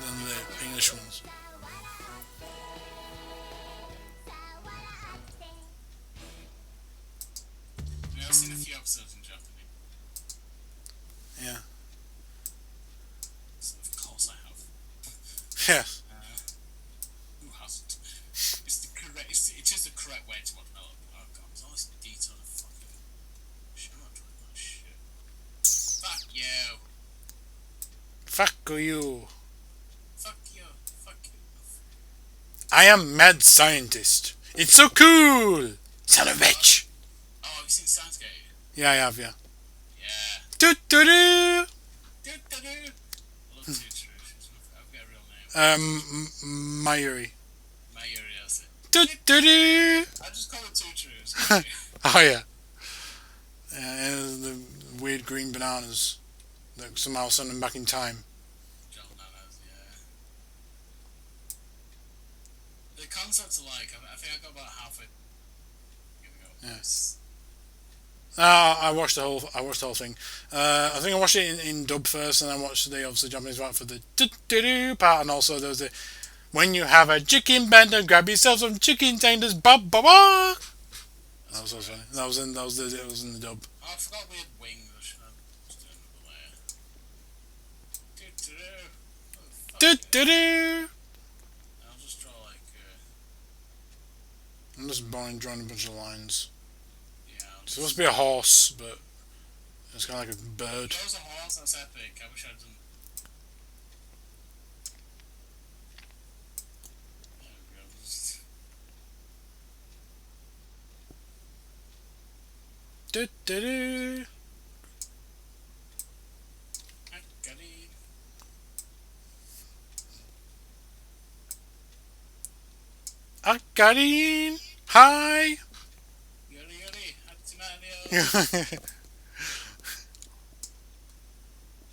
Speaker 1: than the English ones.
Speaker 3: I mean, I've seen a few episodes in Japanese.
Speaker 1: Yeah.
Speaker 3: So of course I have.
Speaker 1: Yes.
Speaker 3: Who hasn't? It's the correct. It is the correct way to watch Mellow. Oh god, there's all this detail of fucking. Shut up, that shit. Fuck you.
Speaker 1: Fuck you.
Speaker 3: Fuck you. Fuck you.
Speaker 1: I am mad scientist. It's so cool. Son of a bitch.
Speaker 3: Oh, have you seen Soundscape?
Speaker 1: Yeah, I have. Yeah.
Speaker 3: Yeah.
Speaker 1: Do do do.
Speaker 3: I love Two Truths. I've got a real name.
Speaker 1: Mayuri.
Speaker 3: Mayuri, that's it.
Speaker 1: Do do do.
Speaker 3: I just call it Two Truths.
Speaker 1: Oh yeah. And the weird green bananas that somehow send them back in time.
Speaker 3: John Nanas, yeah. The concepts are like, I think I got about halfway.
Speaker 1: Yeah. I watched the whole thing. I think I watched it in dub first, and then watched the obviously Japanese part for the do part, and also there was the when you have a chicken bender, grab yourself some chicken tenders, ba ba ba. That was so funny. It was in the dub.
Speaker 3: Oh, I forgot we had wings. I should have just done another layer.
Speaker 1: Do do do.
Speaker 3: I'll just draw like.
Speaker 1: I'm just drawing a bunch of lines.
Speaker 3: Yeah.
Speaker 1: It's supposed to be a horse, but it's kind of like a bird.
Speaker 3: That was a horse. That's epic. I wish I'd done. There we go.
Speaker 1: Do do do.
Speaker 3: I got it.
Speaker 1: Akarin. Hi.
Speaker 3: Yuri. Hatsumario.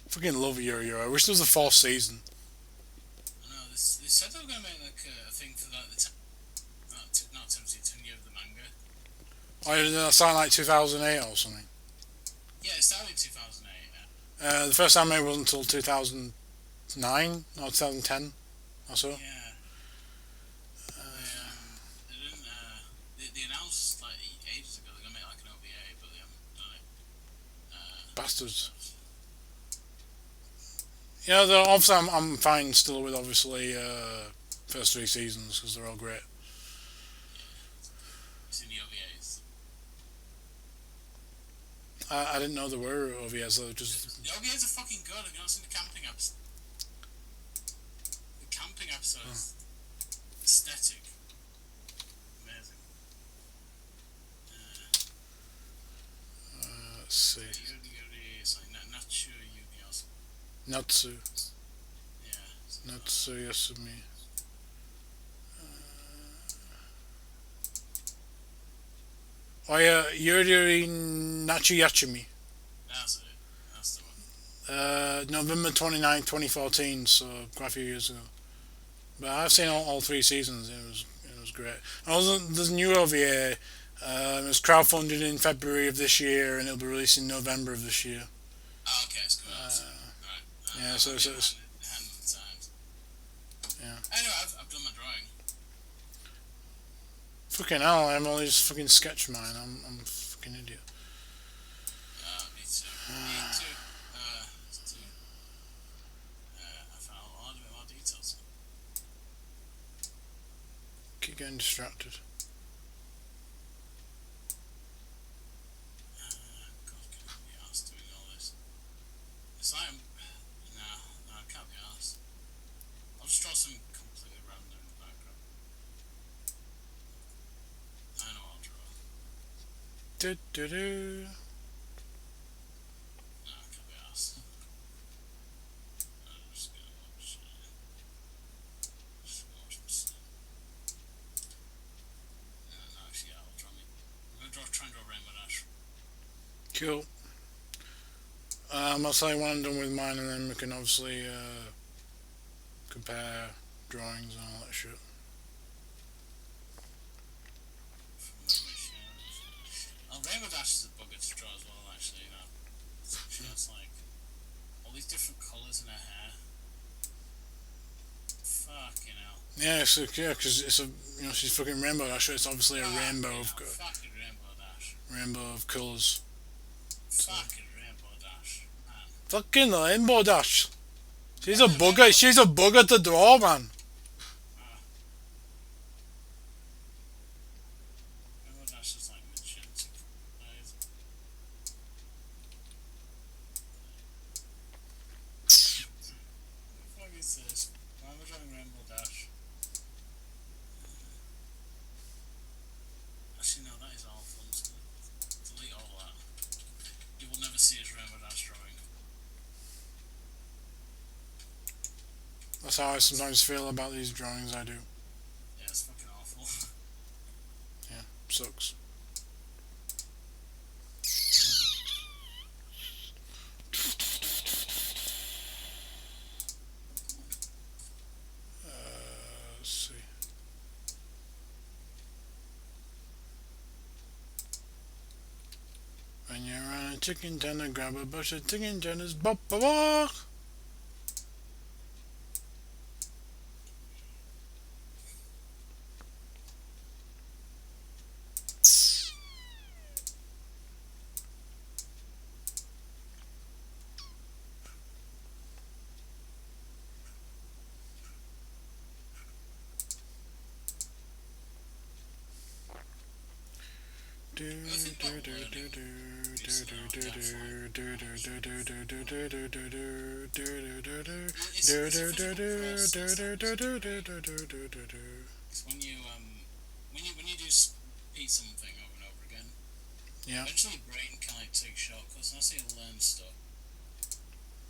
Speaker 1: Fucking love Yuri. I wish there was a fourth season.
Speaker 3: I know. They said they were going to make like a thing for like the not 10 year of the manga.
Speaker 1: Oh, did that sound like 2008 or something?
Speaker 3: Yeah, it started in 2008. Yeah.
Speaker 1: The first anime wasn't until 2009 or 2010 or so.
Speaker 3: Yeah. They didn't. They announced like ages ago they're gonna make like an OVA, but they haven't done it.
Speaker 1: Bastards. Yeah, obviously I'm fine still with obviously first three seasons because they're all great.
Speaker 3: It's in the OVAs.
Speaker 1: I didn't know there were OVAs. Though, just
Speaker 3: The OVAs are fucking good. Have you not seen the camping episode? The camping episode is aesthetic. Amazing.
Speaker 1: let's see.
Speaker 3: Yuri, it's like Nacho Yumi or something.
Speaker 1: Natsu.
Speaker 3: Yeah.
Speaker 1: Natsu Yasumi. Oh yeah, Yuri Nachi Yachimi.
Speaker 3: That's it. That's the one.
Speaker 1: November 29, 2014, so quite a few years ago. But I've seen all three seasons. It was great. And also, there's a new OVA. It was crowdfunded in February of this year, and it'll be released in November of this year.
Speaker 3: Oh, okay, it's good. Right.
Speaker 1: Yeah, so it's
Speaker 3: hand of the times.
Speaker 1: Yeah.
Speaker 3: Anyway, I've done my drawing.
Speaker 1: Fucking hell, I'm only just fucking sketch mine. I'm a fucking idiot.
Speaker 3: Me too. Me too. I found a lot of bit more details.
Speaker 1: Keep getting distracted.
Speaker 3: God, can I be arsed doing all this? It's like, no, I can't be arsed. I'll just draw something completely random in the background. I know what I'll draw.
Speaker 1: Do do do.
Speaker 3: No, I can't be arsed. I'm just gonna watch this. No, actually, yeah, I'll draw me. I'm gonna try and draw Rainbow Dash.
Speaker 1: Cool. I'll say when I'm done with mine, and then we can obviously compare drawings and all that shit.
Speaker 3: Rainbow Dash is a bugger to draw as well, actually, you know. It's like all these different colours in her hair. Fucking hell.
Speaker 1: Yeah, so yeah, because it's a she's fucking Rainbow Dash. So it's obviously a rainbow of
Speaker 3: fucking Rainbow Dash.
Speaker 1: rainbow of colours.
Speaker 3: Fucking Rainbow Dash, man.
Speaker 1: Fucking Rainbow Dash. She's a bugger. She's a bugger to draw, man.
Speaker 3: Rainbow Dash is like magenta. What the fuck is this? Why am I drawing Rainbow Dash? Actually, no, that is awful. I'm just gonna delete all that. You will never see his Rainbow Dash drawing.
Speaker 1: That's how I sometimes feel about these drawings I do.
Speaker 3: Yeah, it's fucking awful.
Speaker 1: Yeah, sucks. Let's see. When you're on a chicken tender, grab a bunch of chicken tenders, bop bop bop.
Speaker 3: It's when you do repeat something over and over again.
Speaker 1: Yeah.
Speaker 3: Eventually, your brain kind of takes shortcuts, and that's how you learn stuff.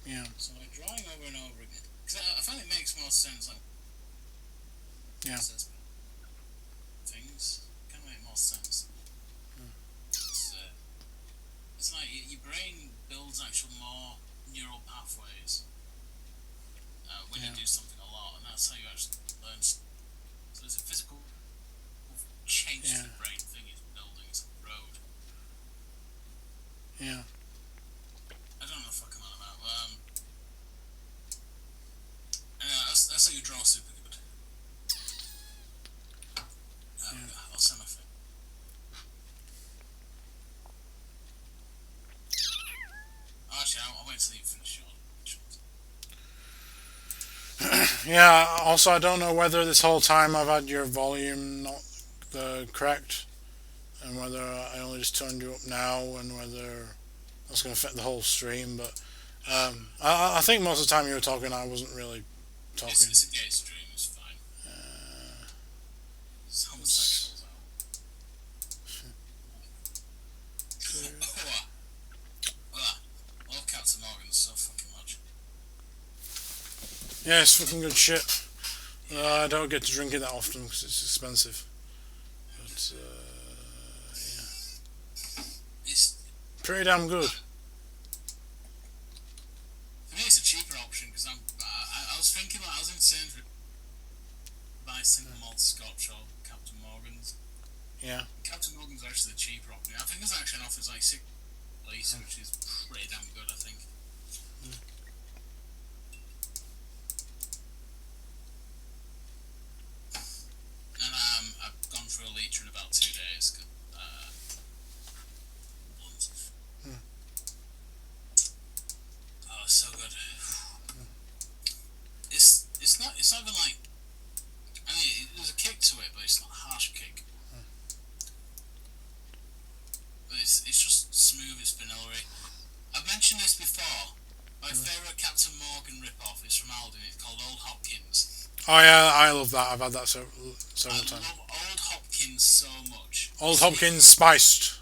Speaker 1: Yeah.
Speaker 3: So like drawing over and over again, because I find it makes more sense. Like,
Speaker 1: Yeah.
Speaker 3: Things kind of make more sense. It's like your brain builds actual more neural pathways when you do something a lot, and that's how you actually learn. So there's a physical change to the brain thing is building it's a road.
Speaker 1: Yeah.
Speaker 3: I don't know the fuck I'm on about. That's how you draw super good. I'll send my thing. Actually, I'll wait until you finish yours.
Speaker 1: Yeah, also I don't know whether this whole time I've had your volume not correct, and whether I only just turned you up now, and whether that's going to affect the whole stream, but I think most of the time you were talking I wasn't really talking.
Speaker 3: It's a gay stream, it's fine. It's homosexuals out. I love Captain Morgan so fucking much.
Speaker 1: Yeah, it's fucking good shit. I don't get to drink it that often because it's expensive. But yeah,
Speaker 3: It's
Speaker 1: pretty damn good.
Speaker 3: For me, it's a cheaper option because I was thinking like I was in Sainsbury's buy single malt Scotch or Captain Morgan's.
Speaker 1: Yeah.
Speaker 3: Captain Morgan's actually the cheaper option. I think there's actually an offer like $6, which is pretty damn good. I think. smooth it's been, Ellery. I've mentioned this before. My favourite Captain Morgan rip-off is from Aldi. It's called Old Hopkins.
Speaker 1: Oh yeah, I love that. I've had that several
Speaker 3: I
Speaker 1: times.
Speaker 3: love Old Hopkins so much.
Speaker 1: Old Hopkins spiced.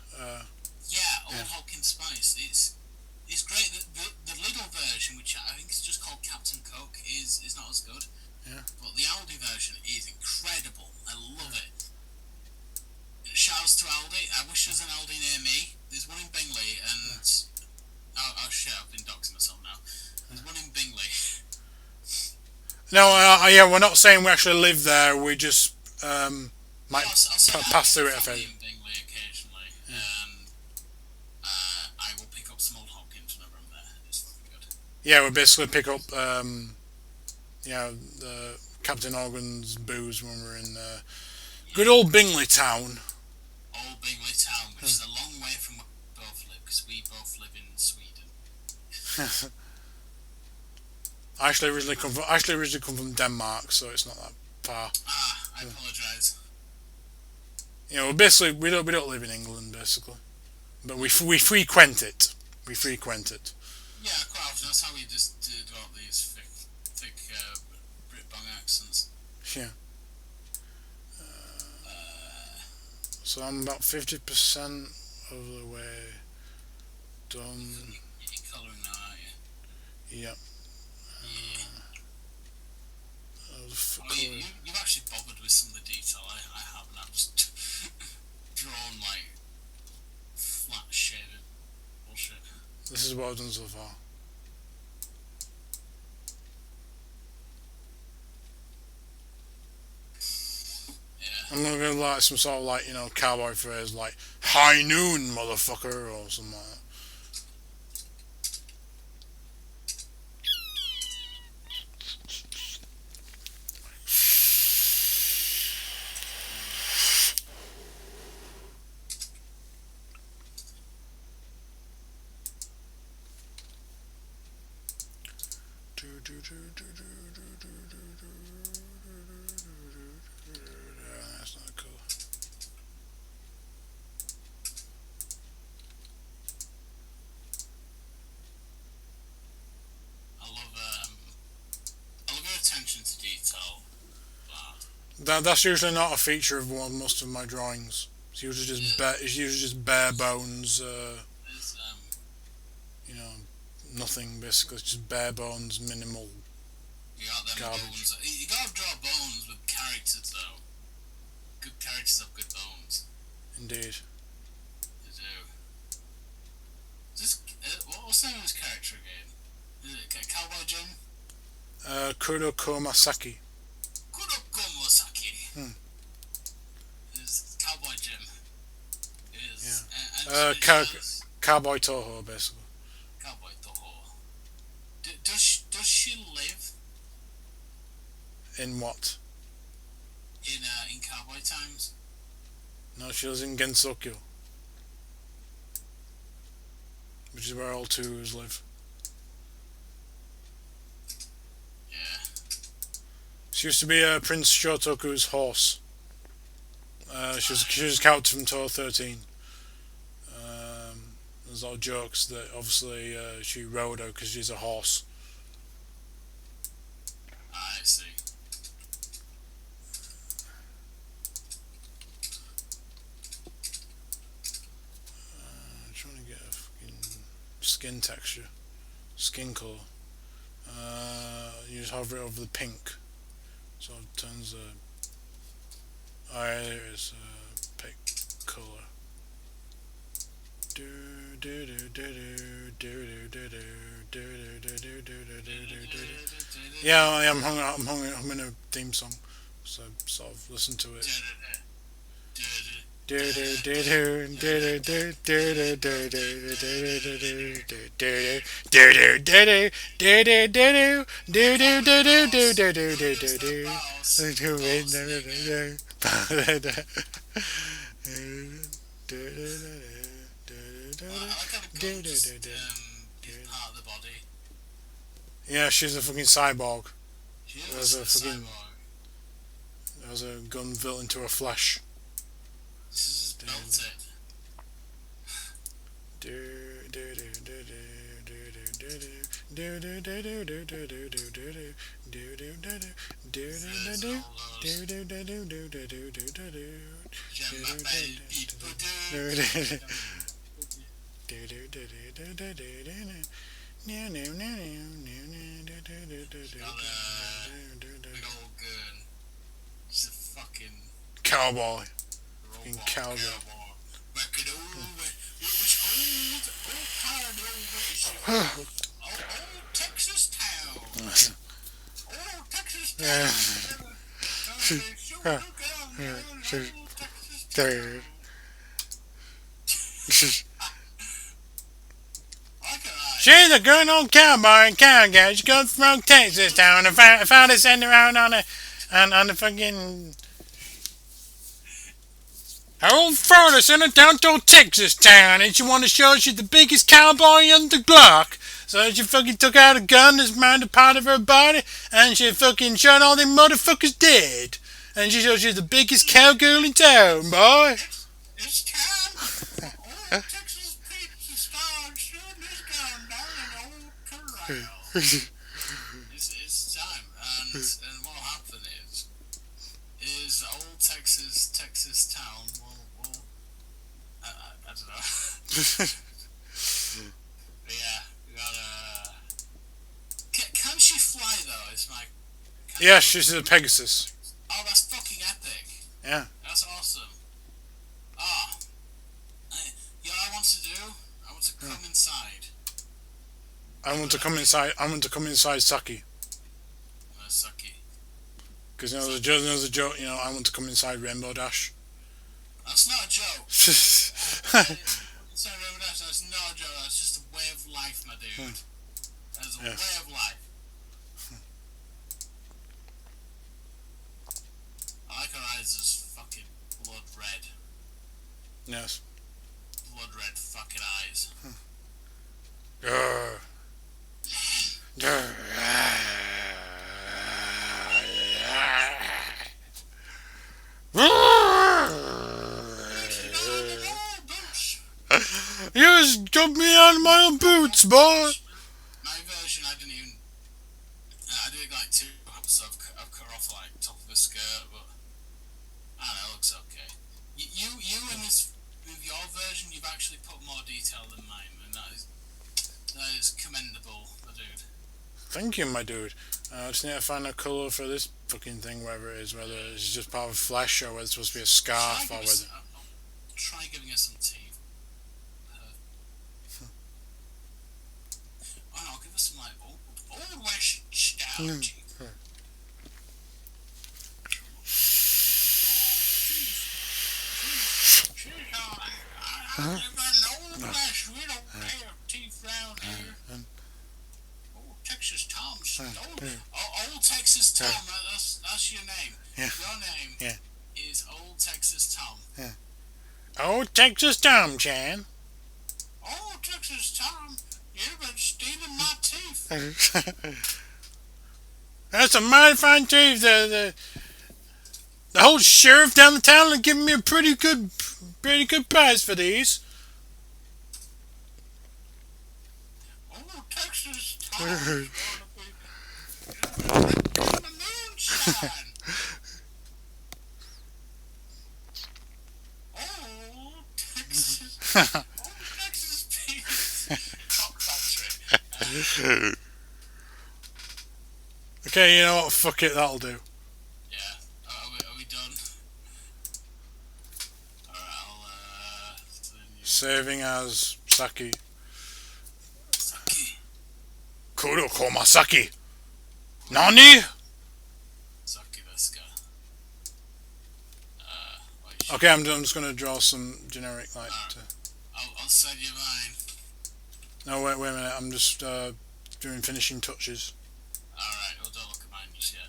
Speaker 3: Yeah, Old Hopkins Spice. It's great. The Lidl version, which I think is just called Captain Coke, is not as good.
Speaker 1: Yeah.
Speaker 3: But the Aldi version is incredible. I love it. Shouts to Aldi. I wish there was an Aldi near me. There's one in Bingley, and oh shit, I've been doxing myself now. There's one in Bingley.
Speaker 1: No, yeah, we're not saying we actually live there. We just might
Speaker 3: I'll
Speaker 1: pass through it
Speaker 3: in
Speaker 1: if ever.
Speaker 3: Bingley occasionally, and I will pick up some Old Hopkins whenever I'm there. It's fucking good.
Speaker 1: Yeah, we basically pick up the Captain Organ's booze when we're in good old Bingley town.
Speaker 3: Old Bingley town, which is a long way from where we both live, because we both live in Sweden.
Speaker 1: I actually originally come from Denmark, so it's not that far.
Speaker 3: I apologise.
Speaker 1: You know, basically we don't live in England basically, but we frequent it. We frequent it.
Speaker 3: Yeah, quite often. That's how we just develop these thick Brit bong accents.
Speaker 1: Yeah. So I'm about 50% of the way done.
Speaker 3: You're colouring now, aren't you?
Speaker 1: Yep.
Speaker 3: You've actually bothered with some of the detail. I haven't. I've just drawn like flat shaded bullshit.
Speaker 1: This is what I've done so far.
Speaker 3: Yeah.
Speaker 1: I'm not gonna like some sort of like, you know, cowboy phrase like "high noon, motherfucker" or something like that. That's not cool.
Speaker 3: I love your attention to detail.
Speaker 1: That's usually not a feature of most of my drawings. It's usually just bare bones. You know, nothing basically. It's just bare bones, minimal.
Speaker 3: You got them
Speaker 1: garbage.
Speaker 3: bones. You gotta draw bones with characters though. Good characters have good bones.
Speaker 1: Indeed.
Speaker 3: They do. What's the name of this character again? Is it Cowboy Jim?
Speaker 1: Kuroko Masaki.
Speaker 3: Kuroko Mosaki.
Speaker 1: Hmm.
Speaker 3: Is Cowboy Jim. Is
Speaker 1: Cowboy Toho, basically.
Speaker 3: Cowboy Toho. Does she live
Speaker 1: In what?
Speaker 3: in cowboy times?
Speaker 1: No, she lives in Gensokyo, which is where all Touhous live.
Speaker 3: Yeah.
Speaker 1: She used to be Prince Shotoku's horse. She was a character from Toho 13. There's a lot of jokes that obviously she rode her because she's a horse.
Speaker 3: I see.
Speaker 1: I'm trying to get a fucking skin texture, skin colour. You just hover it over the pink, so it turns there it is. Pick colour. Yeah, I'm humming a theme song, so sort of listen to it.
Speaker 3: Part of the body.
Speaker 1: Yeah, she's a fucking cyborg.
Speaker 3: She
Speaker 1: There's
Speaker 3: is
Speaker 1: a
Speaker 3: a
Speaker 1: fucking
Speaker 3: cyborg.
Speaker 1: there's a gun built into her flesh.
Speaker 3: This is belted. Big old gun. He's a fucking
Speaker 1: Cowboy.
Speaker 3: robot
Speaker 1: Cowboy.
Speaker 3: cowboy. Which old part of the old British old Texas town. Old Texas town.
Speaker 1: She's a good old cowboy and cowgirl. She comes from Texas town. If I'd have sent her out on the fucking old furnace in a down to Texas town, and she wanted to show she's the biggest cowboy on the block. So she fucking took out a gun that's mounted part of her body, and she fucking shot all them motherfuckers dead. And she showed she's the biggest cowgirl in town, boy.
Speaker 3: It's time for old Texas Pete to start shooting this gun down in the old corral. It's time, and what'll happen is old Texas town will I don't know. But yeah, we gotta. Can she fly though? Is my.
Speaker 1: Yeah, she's a Pegasus.
Speaker 3: Oh, that's fucking epic.
Speaker 1: Yeah.
Speaker 3: That's awesome. Ah. You know what I want to do? I want to come inside.
Speaker 1: I want to come inside Saki.
Speaker 3: Sucky.
Speaker 1: Because there's a joke, I want to come inside Rainbow Dash.
Speaker 3: That's not a joke. Inside Rainbow Dash, that's not a joke. That's just a way of life, my dude. That's a way of life. I like her eyes as fucking blood red.
Speaker 1: Yes.
Speaker 3: Blood red fucking eyes.
Speaker 1: You just jumped me out of my own boots, boy.
Speaker 3: My version, I didn't even. I did like 2 episodes. I've cut off like top of the skirt, but I don't know. It looks okay. You in this with your version, you've actually put more detail than mine, and that is commendable, my dude.
Speaker 1: Thank you, my dude. I just need to find a colour for this fucking thing, whether it is, whether it's just part of flesh or whether it's supposed to be a scarf or whether.
Speaker 3: Try giving us some teeth. Oh no, give us some like old West style teeth. I live in Old West. We don't have teeth round here. Old Texas Tom's. Old Texas Tom. That's your name.
Speaker 1: Yeah.
Speaker 3: Your name is Old Texas Tom.
Speaker 1: Yeah. Old Texas Tom, Chan.
Speaker 3: Old Texas Tom, you've been stealing my teeth.
Speaker 1: That's a mighty fine teeth. The whole sheriff down the town is giving me a pretty good price for these.
Speaker 3: Old Texas Tom is going to be the moonshine. Old Texas Pete. Top country.
Speaker 1: Okay, you know what? Fuck it, that'll do.
Speaker 3: Yeah. Are we done? Alright,
Speaker 1: Saving as Saki.
Speaker 3: Saki.
Speaker 1: Kuro Komasaki. Nani?
Speaker 3: Saki desu ka?
Speaker 1: Okay, I'm just gonna draw some generic like.
Speaker 3: I'll send you mine.
Speaker 1: No, wait a minute. I'm just doing finishing touches.
Speaker 3: Alright, well don't look at mine just yet.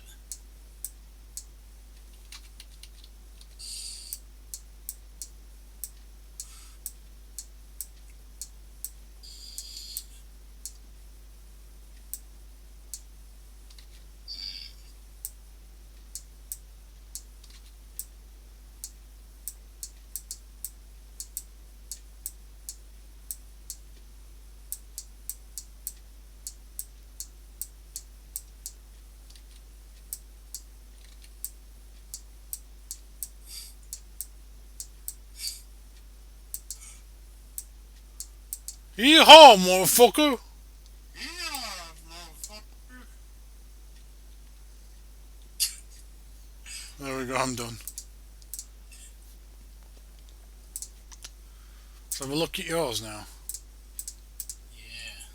Speaker 1: Yeehaw, motherfucker!
Speaker 3: Yeah, motherfucker.
Speaker 1: There we go, I'm done. Let's have a look at yours now.
Speaker 3: Yeah.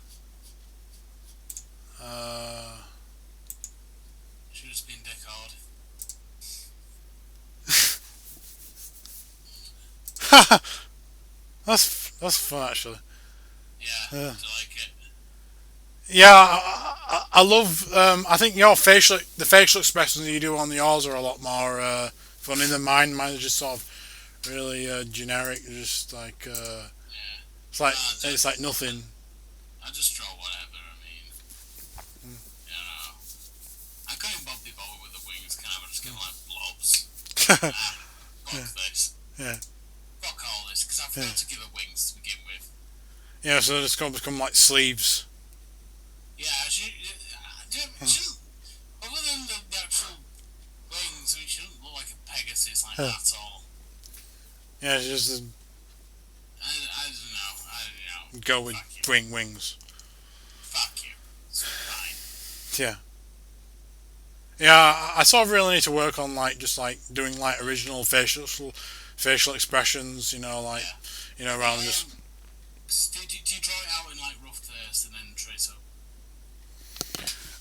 Speaker 1: Uh,
Speaker 3: Should have just been Deckard.
Speaker 1: that's fun actually.
Speaker 3: Yeah,
Speaker 1: Yeah.
Speaker 3: do you like it?
Speaker 1: Yeah, I love. I think the facial expressions that you do on yours are a lot more funny than mine. Mine are just sort of really generic. Just like
Speaker 3: Yeah.
Speaker 1: it's like nothing.
Speaker 3: I just draw whatever, I mean. You know. I can't even be bothered with the wings, can I? I just get like blobs. Fuck this.
Speaker 1: Yeah.
Speaker 3: Fuck all this, because I forgot to give it wings to begin with.
Speaker 1: Yeah, so they just gonna become like sleeves.
Speaker 3: Yeah, shouldn't, other than the actual wings, I mean, she doesn't look like a Pegasus like that at all.
Speaker 1: Yeah, just
Speaker 3: I don't know.
Speaker 1: go with wings.
Speaker 3: Fuck you. It's fine.
Speaker 1: Yeah. Yeah, I sort of really need to work on like just like doing like original facial expressions. Rather than just.
Speaker 3: Do you draw it out in like rough first and then trace up?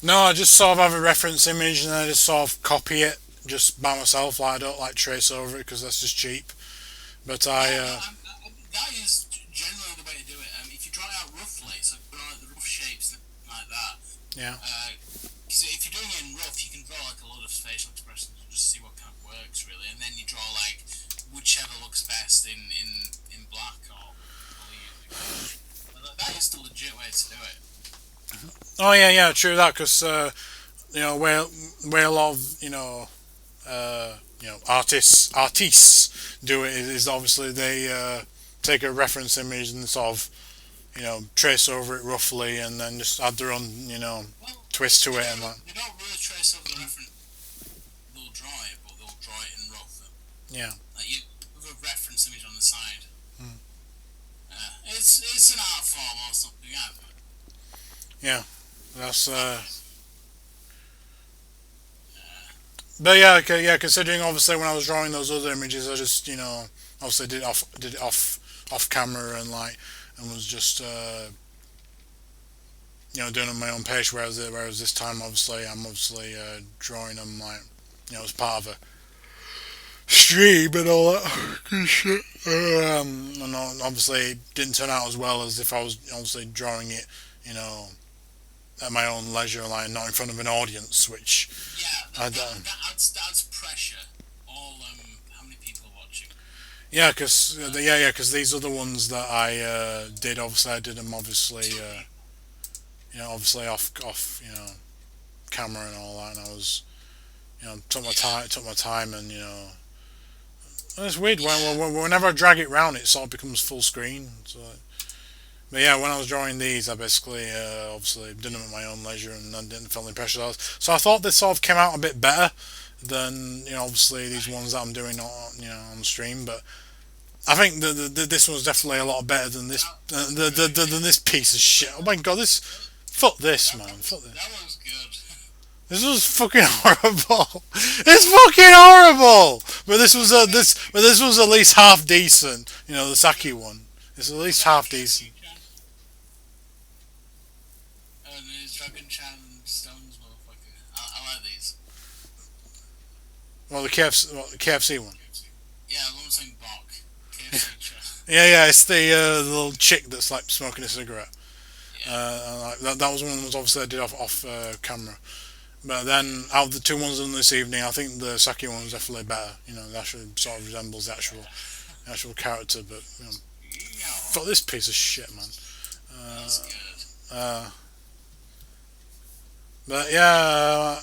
Speaker 1: No, I just sort of have a reference image and then I just sort of copy it just by myself. Like I don't like trace over it because that's just cheap. But
Speaker 3: that is generally the way to do it. If you draw it out roughly, so draw like the rough shapes like that.
Speaker 1: Yeah.
Speaker 3: Because if you're doing it in rough, you can draw like a lot of facial expressions and just see what kind of works really, and then you draw like whichever looks best in black or that is the legit way to do it.
Speaker 1: Oh yeah, true that. Because where a lot of artists do it is obviously they take a reference image and sort of trace over it roughly and then just add their own twist to it and like.
Speaker 3: They don't really trace over the reference. They'll draw it, but they'll draw it in rough.
Speaker 1: Yeah.
Speaker 3: Like you with a reference image on the side. It's an art form or something.
Speaker 1: Yeah, that's. But yeah, okay, yeah. Considering obviously when I was drawing those other images, I just obviously did it off camera and was just doing it on my own pace. Whereas this time obviously I'm drawing them as part of a stream and all that good shit. And obviously it didn't turn out as well as if I was obviously drawing it, at my own leisure, like not in front of an audience, which
Speaker 3: that adds pressure. All how many people are watching?
Speaker 1: Yeah, because these other ones that I did, obviously I did them obviously off camera and all that, and I was took my time and it's weird whenever I drag it round it sort of becomes full screen. So, but yeah, when I was drawing these, I basically obviously did them at my own leisure and I didn't feel any pressure. So I thought this sort of came out a bit better than obviously these ones that I'm doing on the stream. But I think this one's definitely a lot better than this than this piece of shit. Oh my god, fuck this, man. Fuck this.
Speaker 3: That was good.
Speaker 1: This was fucking horrible. It's fucking horrible. But this was at least half decent. The Saki one. It's at least half decent.
Speaker 3: And there's Dragon Chan and Stones, motherfucker. I like these.
Speaker 1: Well, the KFC one.
Speaker 3: Yeah, the one saying Bok. KFC
Speaker 1: Yeah, it's the little chick that's like smoking a cigarette. Yeah. That was one that was obviously I did off camera. But then out of the two ones on this evening, I think the Saki one was definitely better. It actually sort of resembles the actual character. But fuck this piece of shit, man.
Speaker 3: That's good.
Speaker 1: But yeah.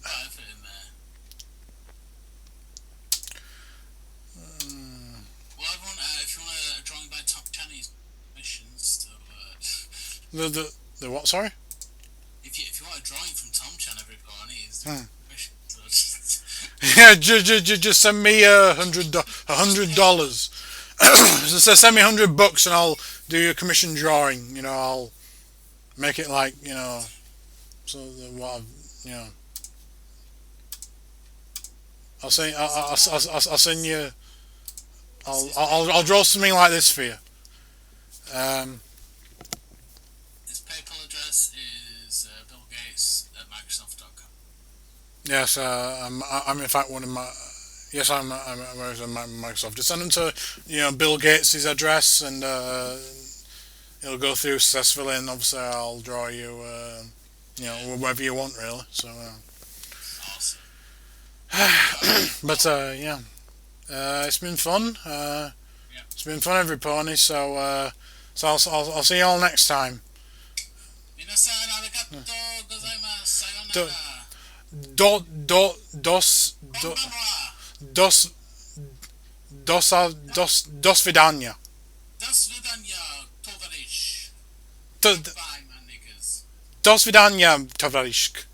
Speaker 3: Effort in there. Well, everyone, if you want a drawing by Top Chinese missions,
Speaker 1: The what? Sorry.
Speaker 3: If you want a drawing from Tom Chan every pony, it's
Speaker 1: Yeah, just send me $100. So send me $100 and I'll do your commission drawing. You know, I'll make it like, you know, so that what I've, you know, I'll send I'll send you. I'll draw something like this for you.
Speaker 3: His PayPal address is Bill Gates at Microsoft.com.
Speaker 1: Yes, I'm in fact one of my. Yes, I'm Microsoft. Just send them to, you know, Bill Gates' address, and it'll go through successfully. And obviously, I'll draw you, you know, whatever you want, really. So,
Speaker 3: Awesome.
Speaker 1: but yeah, it's been fun. It's been fun, every pony. So, I'll see you all next time.
Speaker 3: Minasan arigatou gozaimasu.
Speaker 1: Do,
Speaker 3: Sayonara.
Speaker 1: do, do, dos, do,
Speaker 3: Konbanwa.
Speaker 1: dos, dos vidania.
Speaker 3: Das Vidanya Tovarish.
Speaker 1: Do,
Speaker 3: Bye, my niggas.
Speaker 1: dos vidania, tovarishk.